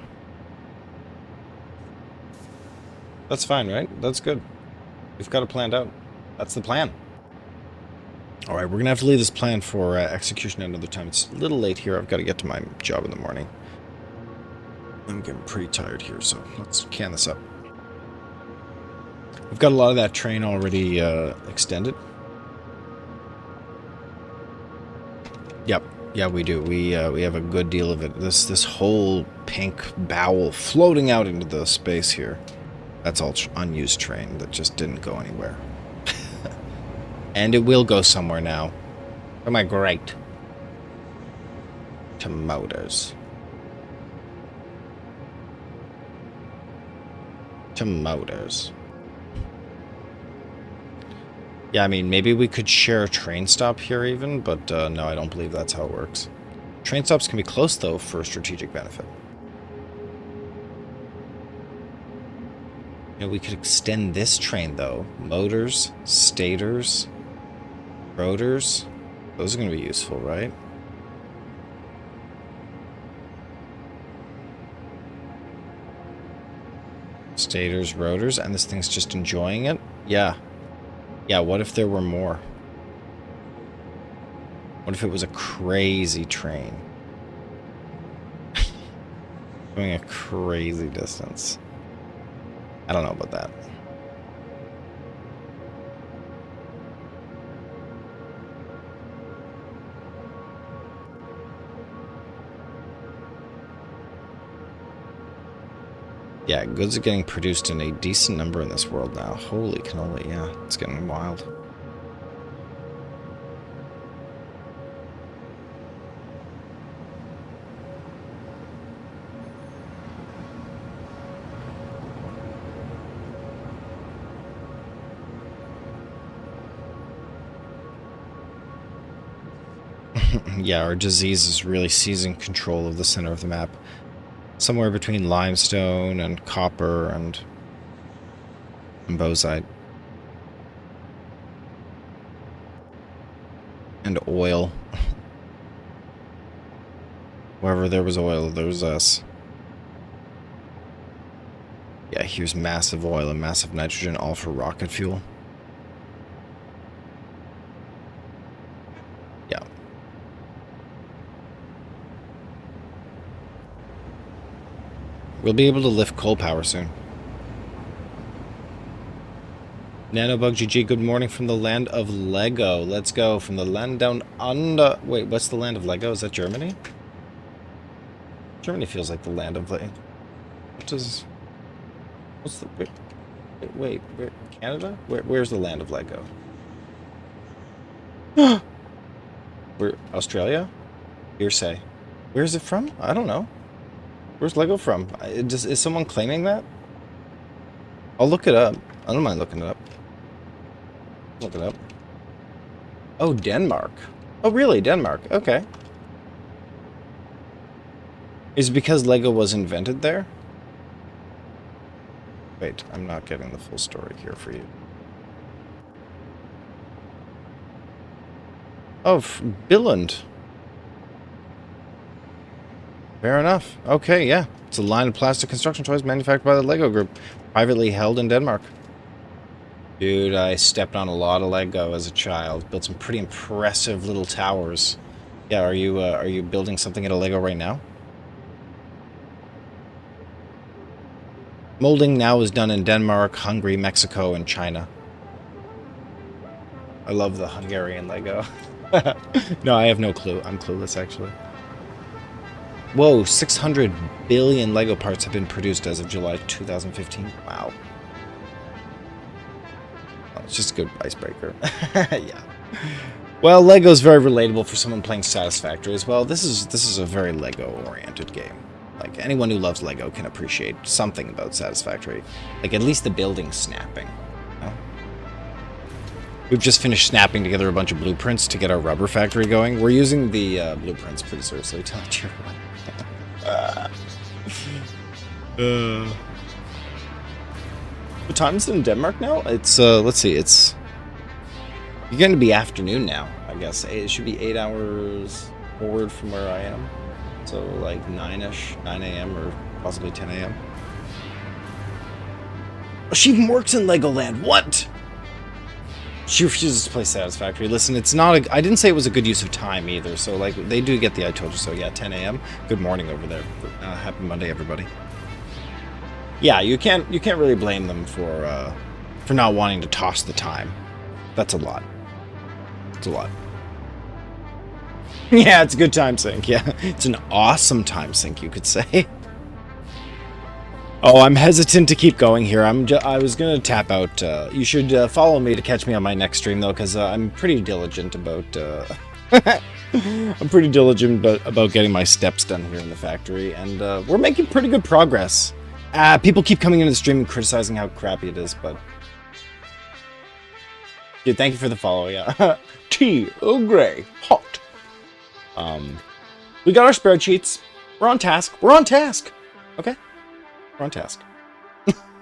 [SPEAKER 1] That's fine, right? That's good. We've got it planned out. That's the plan. Alright, we're gonna have to leave this plan for execution another time. It's a little late here. I've got to get to my job in the morning. I'm getting pretty tired here, so let's can this up. We've got a lot of that train already extended. Yep. Yeah, we do. We have a good deal of it. This whole pink bowel floating out into the space here. That's all unused train that just didn't go anywhere. And it will go somewhere now. Am I great? To motors. To motors. Yeah, I mean, maybe we could share a train stop here even, but no, I don't believe that's how it works. Train stops can be close, though, for a strategic benefit. You know, we could extend this train, though. Motors, stators, rotors. Those are going to be useful, right? Stators, rotors, and this thing's just enjoying it? Yeah. Yeah, what if there were more? What if it was a crazy train? Going a crazy distance. I don't know about that. Yeah, goods are getting produced in a decent number in this world now. Holy cannoli, yeah, it's getting wild. Yeah, our disease is really seizing control of the center of the map. Somewhere between limestone and copper and bauxite. And oil. Wherever there was oil, there was us. Yeah, here's massive oil and massive nitrogen, all for rocket fuel. Yeah. We'll be able to lift coal power soon. Nanobug GG, good morning from the land of Lego. Let's go from the land down under. Wait, what's the land of Lego? Is that Germany? Germany feels like the land of Lego. What's the... Wait, Canada? Where's the land of Lego? Where, Australia? Hearsay. Where is it from? I don't know. Where's Lego from? Is someone claiming that? I'll look it up. I don't mind looking it up. Look it up. Oh, Denmark. Oh, really? Denmark. Okay. Is it because Lego was invented there? Wait, I'm not getting the full story here for you. Oh, Billund. Fair enough. Okay, yeah. It's a line of plastic construction toys manufactured by the Lego Group, privately held in Denmark. Dude, I stepped on a lot of Lego as a child. Built some pretty impressive little towers. Yeah, are you building something at a Lego right now? Molding now is done in Denmark, Hungary, Mexico, and China. I love the Hungarian Lego. No, I have no clue. I'm clueless, actually. Whoa, 600 billion Lego parts have been produced as of July 2015. Wow. Oh, it's just a good icebreaker. Yeah. Well, Lego's very relatable for someone playing Satisfactory as well. This is a very Lego-oriented game. Like, anyone who loves Lego can appreciate something about Satisfactory. Like, at least the building's snapping. You know? We've just finished snapping together a bunch of blueprints to get our rubber factory going. We're using the blueprints pretty seriously. Don't you? What time is it in Denmark now? It's, let's see, it's... You're going to be afternoon now, I guess. It should be 8 hours forward from where I am. So, like, 9-ish, 9 a.m. or possibly 10 a.m. Oh, she even works in Legoland. What? She refuses to play Satisfactory. Listen, it's not a... I didn't say it was a good use of time either. So, like, they do get the I told you so. Yeah, 10 a.m. Good morning over there. Happy Monday, everybody. Yeah, you can't really blame them for not wanting to toss the time. That's a lot. It's a lot. Yeah, it's a good time sink. Yeah, it's an awesome time sink, you could say. Oh, I'm hesitant to keep going here. I was gonna tap out. You should follow me to catch me on my next stream though, because I'm pretty diligent about. I'm pretty diligent about getting my steps done here in the factory, and we're making pretty good progress. People keep coming into the stream and criticizing how crappy it is, but dude, thank you for the follow. Yeah, tea, Earl Grey, hot. We got our spreadsheets. We're on task. We're on task. Okay. We're on task.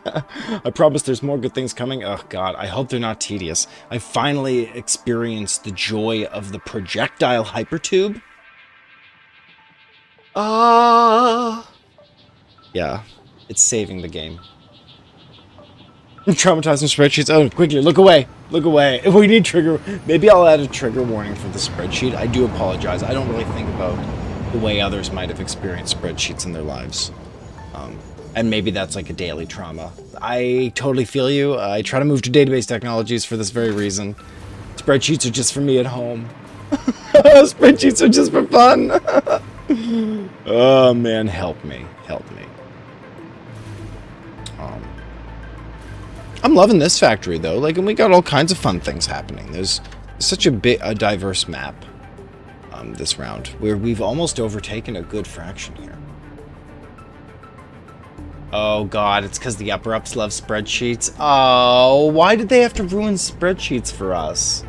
[SPEAKER 1] I promise there's more good things coming. Oh god, I hope they're not tedious. I finally experienced the joy of the projectile hypertube. Yeah, it's saving the game. Traumatizing spreadsheets. Oh, quickly, look away. Look away. We need trigger. Maybe I'll add a trigger warning for the spreadsheet. I do apologize. I don't really think about the way others might have experienced spreadsheets in their lives. And maybe that's like a daily trauma. I totally feel you. I try to move to database technologies for this very reason. Spreadsheets are just for me at home. Spreadsheets are just for fun. Oh man, help me. Help me. I'm loving this factory, though. Like, and we got all kinds of fun things happening. There's such a diverse map this round, where we've almost overtaken a good fraction here. Oh, God, it's because the upper-ups love spreadsheets. Oh, why did they have to ruin spreadsheets for us?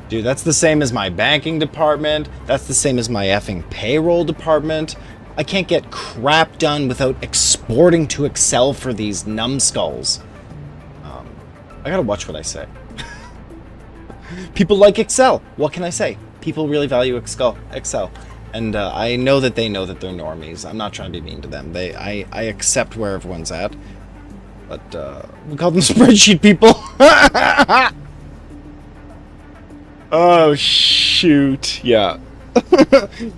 [SPEAKER 1] Dude, that's the same as my banking department. That's the same as my effing payroll department. I can't get crap done without exporting to Excel for these numbskulls. I gotta watch what I say. People like Excel. What can I say? People really value Excel. And I know that they know that they're normies. I'm not trying to be mean to them. I accept where everyone's at. But we call them spreadsheet people. Oh, shoot. Yeah.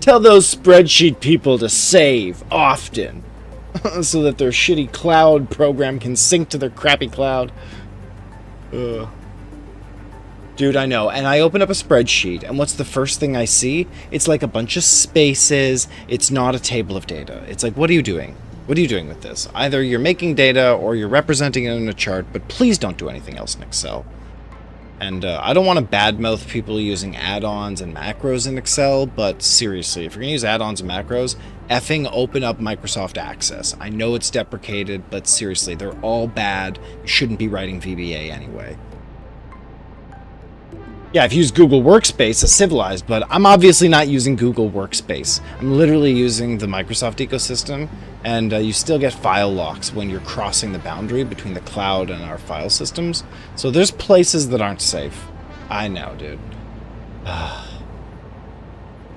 [SPEAKER 1] Tell those spreadsheet people to save often. So that their shitty cloud program can sync to their crappy cloud. Dude, I know. And I open up a spreadsheet, and what's the first thing I see? It's like a bunch of spaces. It's not a table of data. It's like, what are you doing? What are you doing with this? Either you're making data or you're representing it in a chart, but please don't do anything else in Excel. And I don't want to badmouth people using add-ons and macros in Excel, but seriously, if you're going to use add-ons and macros, effing open up Microsoft Access. I know it's deprecated, but seriously, they're all bad. You shouldn't be writing VBA anyway. Yeah, if you use Google Workspace, it's civilized, but I'm obviously not using Google Workspace. I'm literally using the Microsoft ecosystem, and you still get file locks when you're crossing the boundary between the cloud and our file systems. So there's places that aren't safe. I know, dude.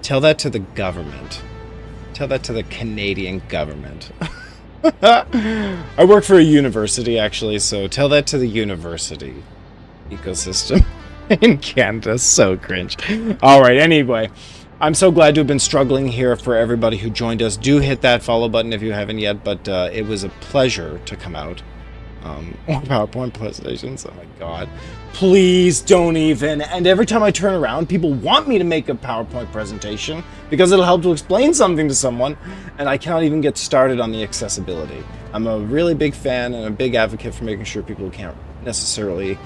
[SPEAKER 1] Tell that to the government. Tell that to the Canadian government. I work for a university, actually, so tell that to the university ecosystem. In Canada, so cringe. Alright, anyway, I'm so glad to have been struggling here for everybody who joined us. Do hit that follow button if you haven't yet, but it was a pleasure to come out. More PowerPoint presentations, oh my god. Please don't even. And every time I turn around, people want me to make a PowerPoint presentation because it'll help to explain something to someone, and I cannot even get started on the accessibility. I'm a really big fan and a big advocate for making sure people can't necessarily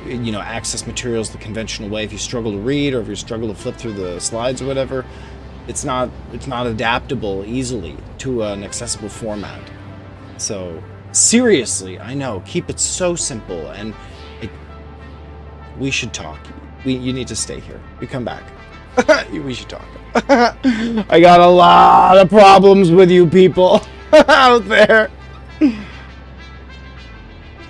[SPEAKER 1] access materials the conventional way. If you struggle to read or if you struggle to flip through the slides or whatever, it's not adaptable easily to an accessible format. So seriously, I know, keep it so simple, and we should talk. You need to stay here. You come back. We should talk. I got a lot of problems with you people out there.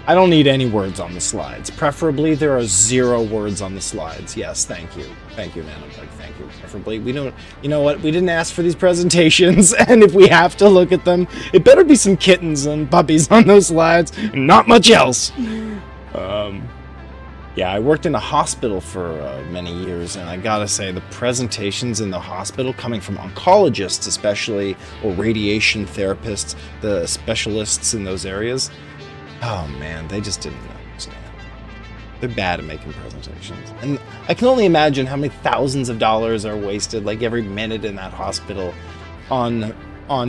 [SPEAKER 1] I don't need any words on the slides. Preferably, there are 0 words on the slides. Yes, thank you. Thank you, Nanobug. Thank you. Preferably, we don't... You know what? We didn't ask for these presentations, and if we have to look at them, it better be some kittens and puppies on those slides, and not much else. Yeah, I worked in a hospital for many years, and I gotta say, the presentations in the hospital, coming from oncologists especially, or radiation therapists, the specialists in those areas... Oh man, they just didn't understand. They're bad at making presentations. And I can only imagine how many thousands of dollars are wasted, like every minute in that hospital, on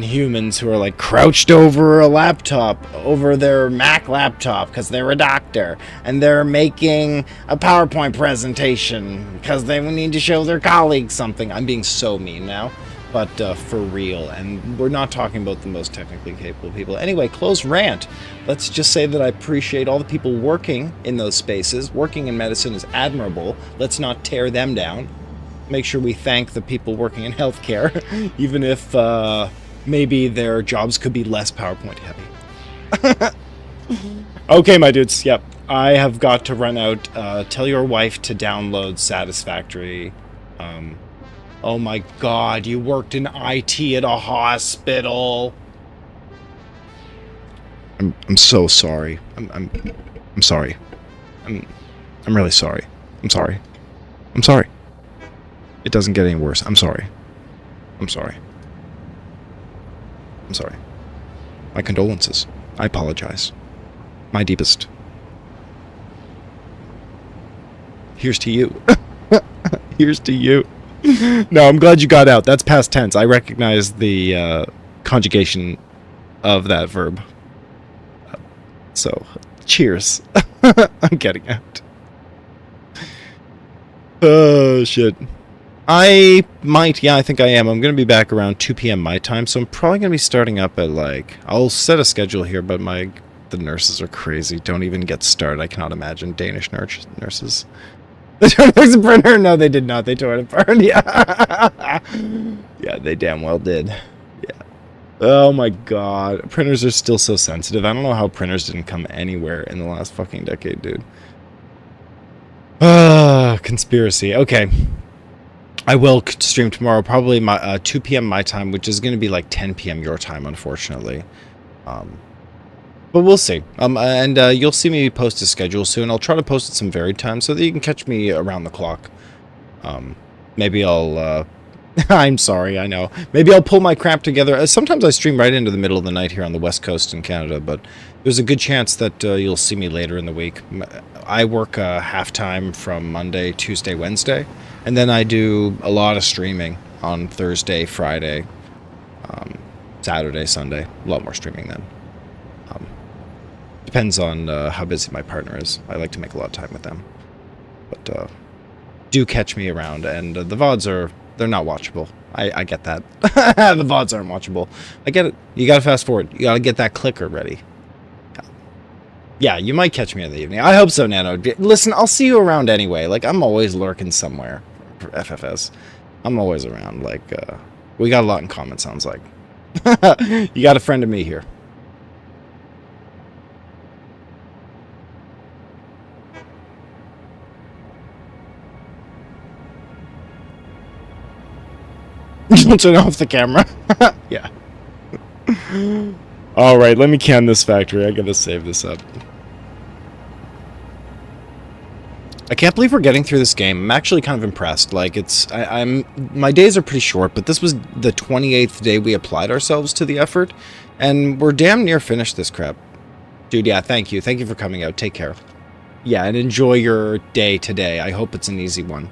[SPEAKER 1] humans who are like crouched over a laptop, over their Mac laptop, because they're a doctor, and they're making a PowerPoint presentation because they need to show their colleagues something. I'm being so mean now. But for real, and we're not talking about the most technically capable people. Anyway, close rant. Let's just say that I appreciate all the people working in those spaces. Working in medicine is admirable. Let's not tear them down. Make sure we thank the people working in healthcare, even if maybe their jobs could be less PowerPoint heavy. Okay, my dudes. Yep, I have got to run out. Tell your wife to download Satisfactory. Oh my god, you worked in IT at a hospital. I'm so sorry. I'm sorry. I'm really sorry. I'm sorry. I'm sorry. It doesn't get any worse. I'm sorry. I'm sorry. I'm sorry. My condolences. I apologize. My deepest. Here's to you. Here's to you. No, I'm glad you got out. That's past tense. I recognize the conjugation of that verb. So, Cheers. I'm getting out. Oh, shit. I might, yeah, I think I am. I'm going to be back around 2 p.m. my time, so I'm probably going to be starting up at, like, I'll set a schedule here, but the nurses are crazy. Don't even get started. I cannot imagine Danish nurses. There's a printer? No, they did not. They tore it apart. Yeah. Yeah, they damn well did. Yeah. Oh my god. Printers are still so sensitive. I don't know how printers didn't come anywhere in the last fucking decade, dude. Conspiracy. Okay. I will stream tomorrow, probably 2 p.m. my time, which is going to be like 10 p.m. your time, unfortunately. But we'll see. And you'll see me post a schedule soon. I'll try to post at some varied times so that you can catch me around the clock. Maybe I'll... I'm sorry, I know. Maybe I'll pull my crap together. Sometimes I stream right into the middle of the night here on the West Coast in Canada, but there's a good chance that you'll see me later in the week. I work half-time from Monday, Tuesday, Wednesday, and then I do a lot of streaming on Thursday, Friday, Saturday, Sunday. A lot more streaming then. Depends on how busy my partner is. I like to make a lot of time with them. But do catch me around, and the VODs they're not watchable. I get that. The VODs aren't watchable. I get it. You gotta fast forward. You gotta get that clicker ready. Yeah, you might catch me in the evening. I hope so, Nano. Listen, I'll see you around anyway. Like, I'm always lurking somewhere for FFS. I'm always around. Like, we got a lot in common, sounds like. You got a friend of me here. Turn off the camera. Yeah. Alright, let me can this factory. I gotta save this up. I can't believe we're getting through this game. I'm actually kind of impressed. Like, my days are pretty short, but this was the 28th day we applied ourselves to the effort, and we're damn near finished this crap. Dude, yeah, thank you. Thank you for coming out. Take care. Yeah, and enjoy your day today. I hope it's an easy one.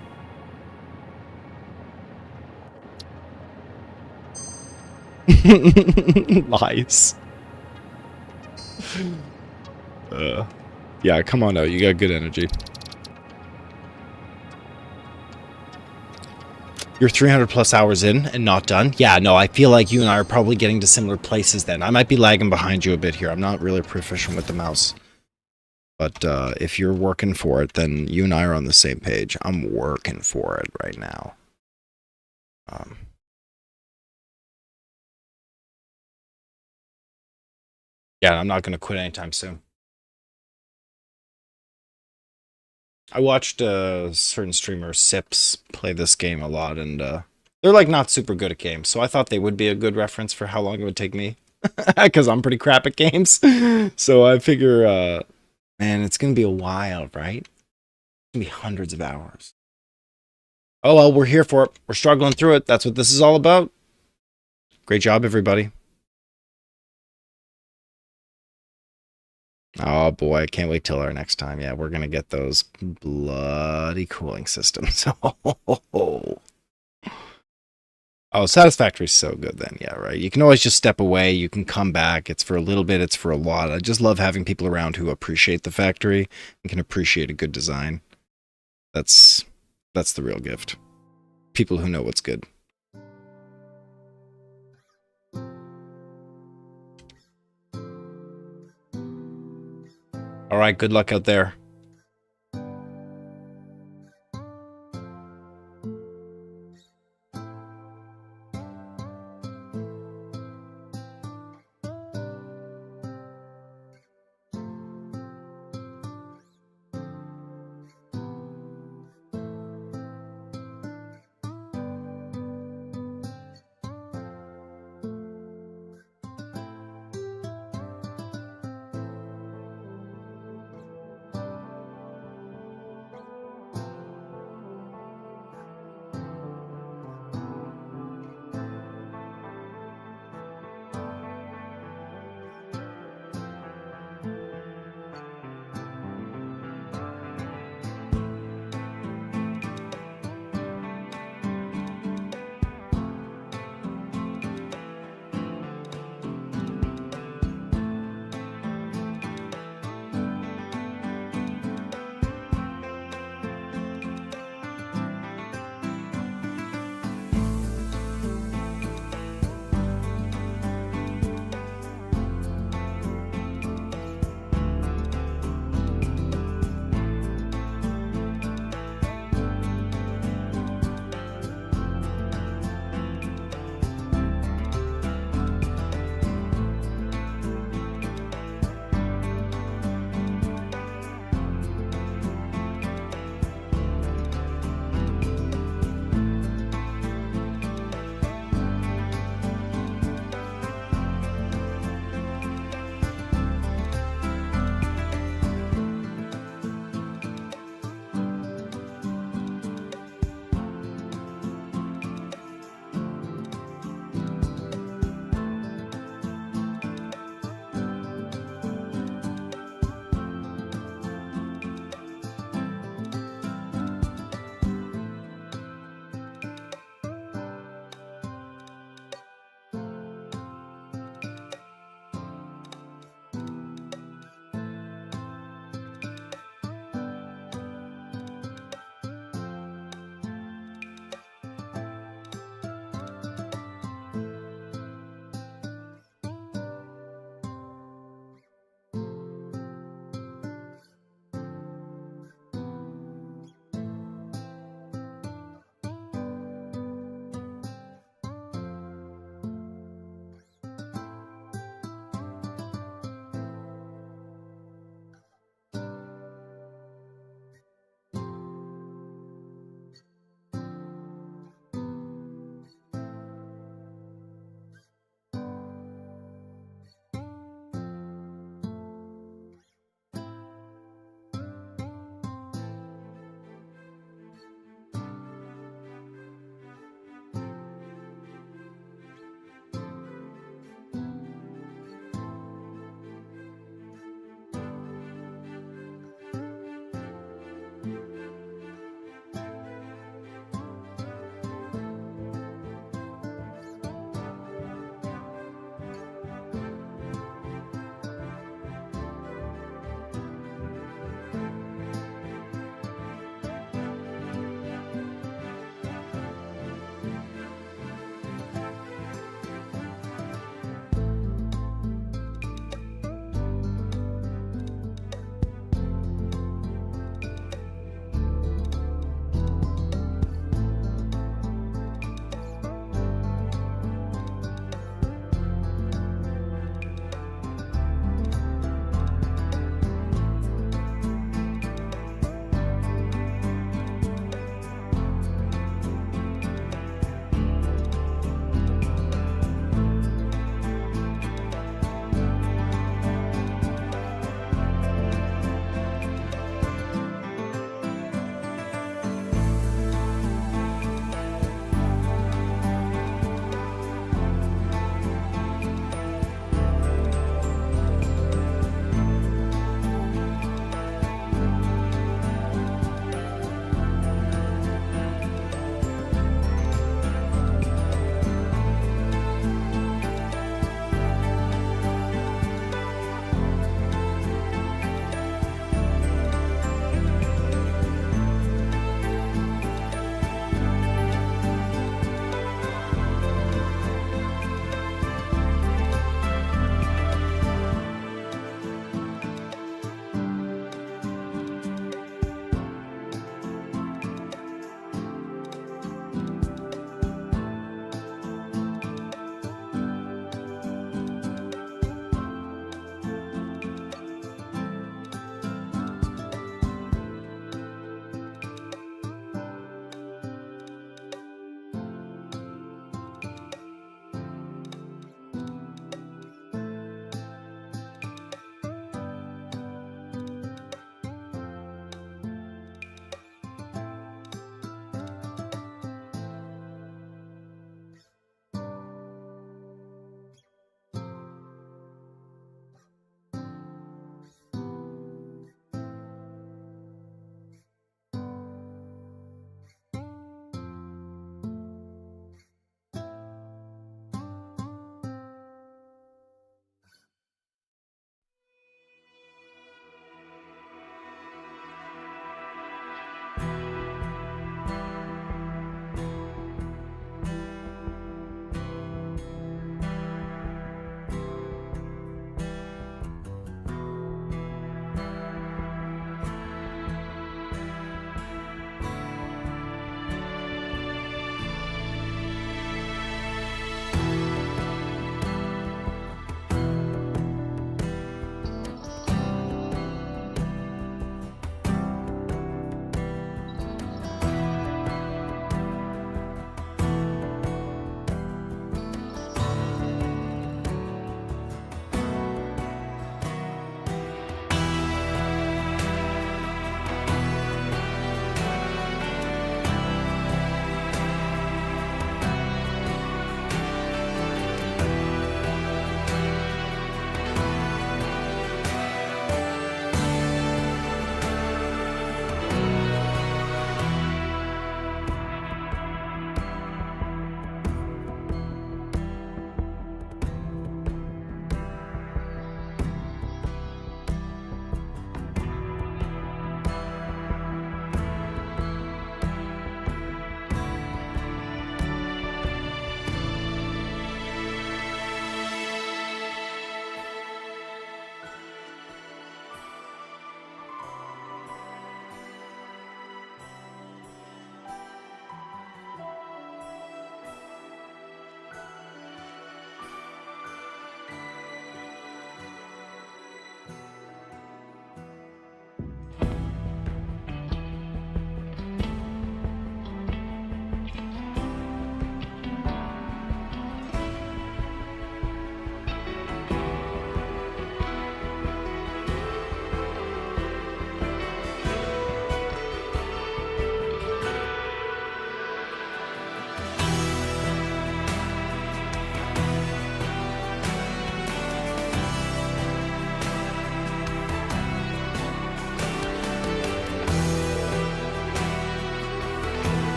[SPEAKER 1] Lies. Yeah, come on out. You got good energy. You're 300 plus hours in and not done? Yeah, no, I feel like you and I are probably getting to similar places then. I might be lagging behind you a bit here. I'm not really proficient with the mouse. But if you're working for it, then you and I are on the same page. I'm working for it right now. Yeah, I'm not going to quit anytime soon. I watched a certain streamer, Sips, play this game a lot, and they're like not super good at games, so I thought they would be a good reference for how long it would take me, because I'm pretty crap at games. So I figure, man, it's going to be a while, right? It's going to be hundreds of hours. Oh, well, we're here for it. We're struggling through it. That's what this is all about. Great job, everybody. Oh boy, I can't wait till our next time. Yeah, we're gonna get those bloody cooling systems. Oh, Satisfactory is so good then. Yeah, right. You can always just step away. You can come back. It's for a little bit. It's for a lot. I just love having people around who appreciate the factory and can appreciate a good design. That's the real gift. People who know what's good. All right, good luck out there.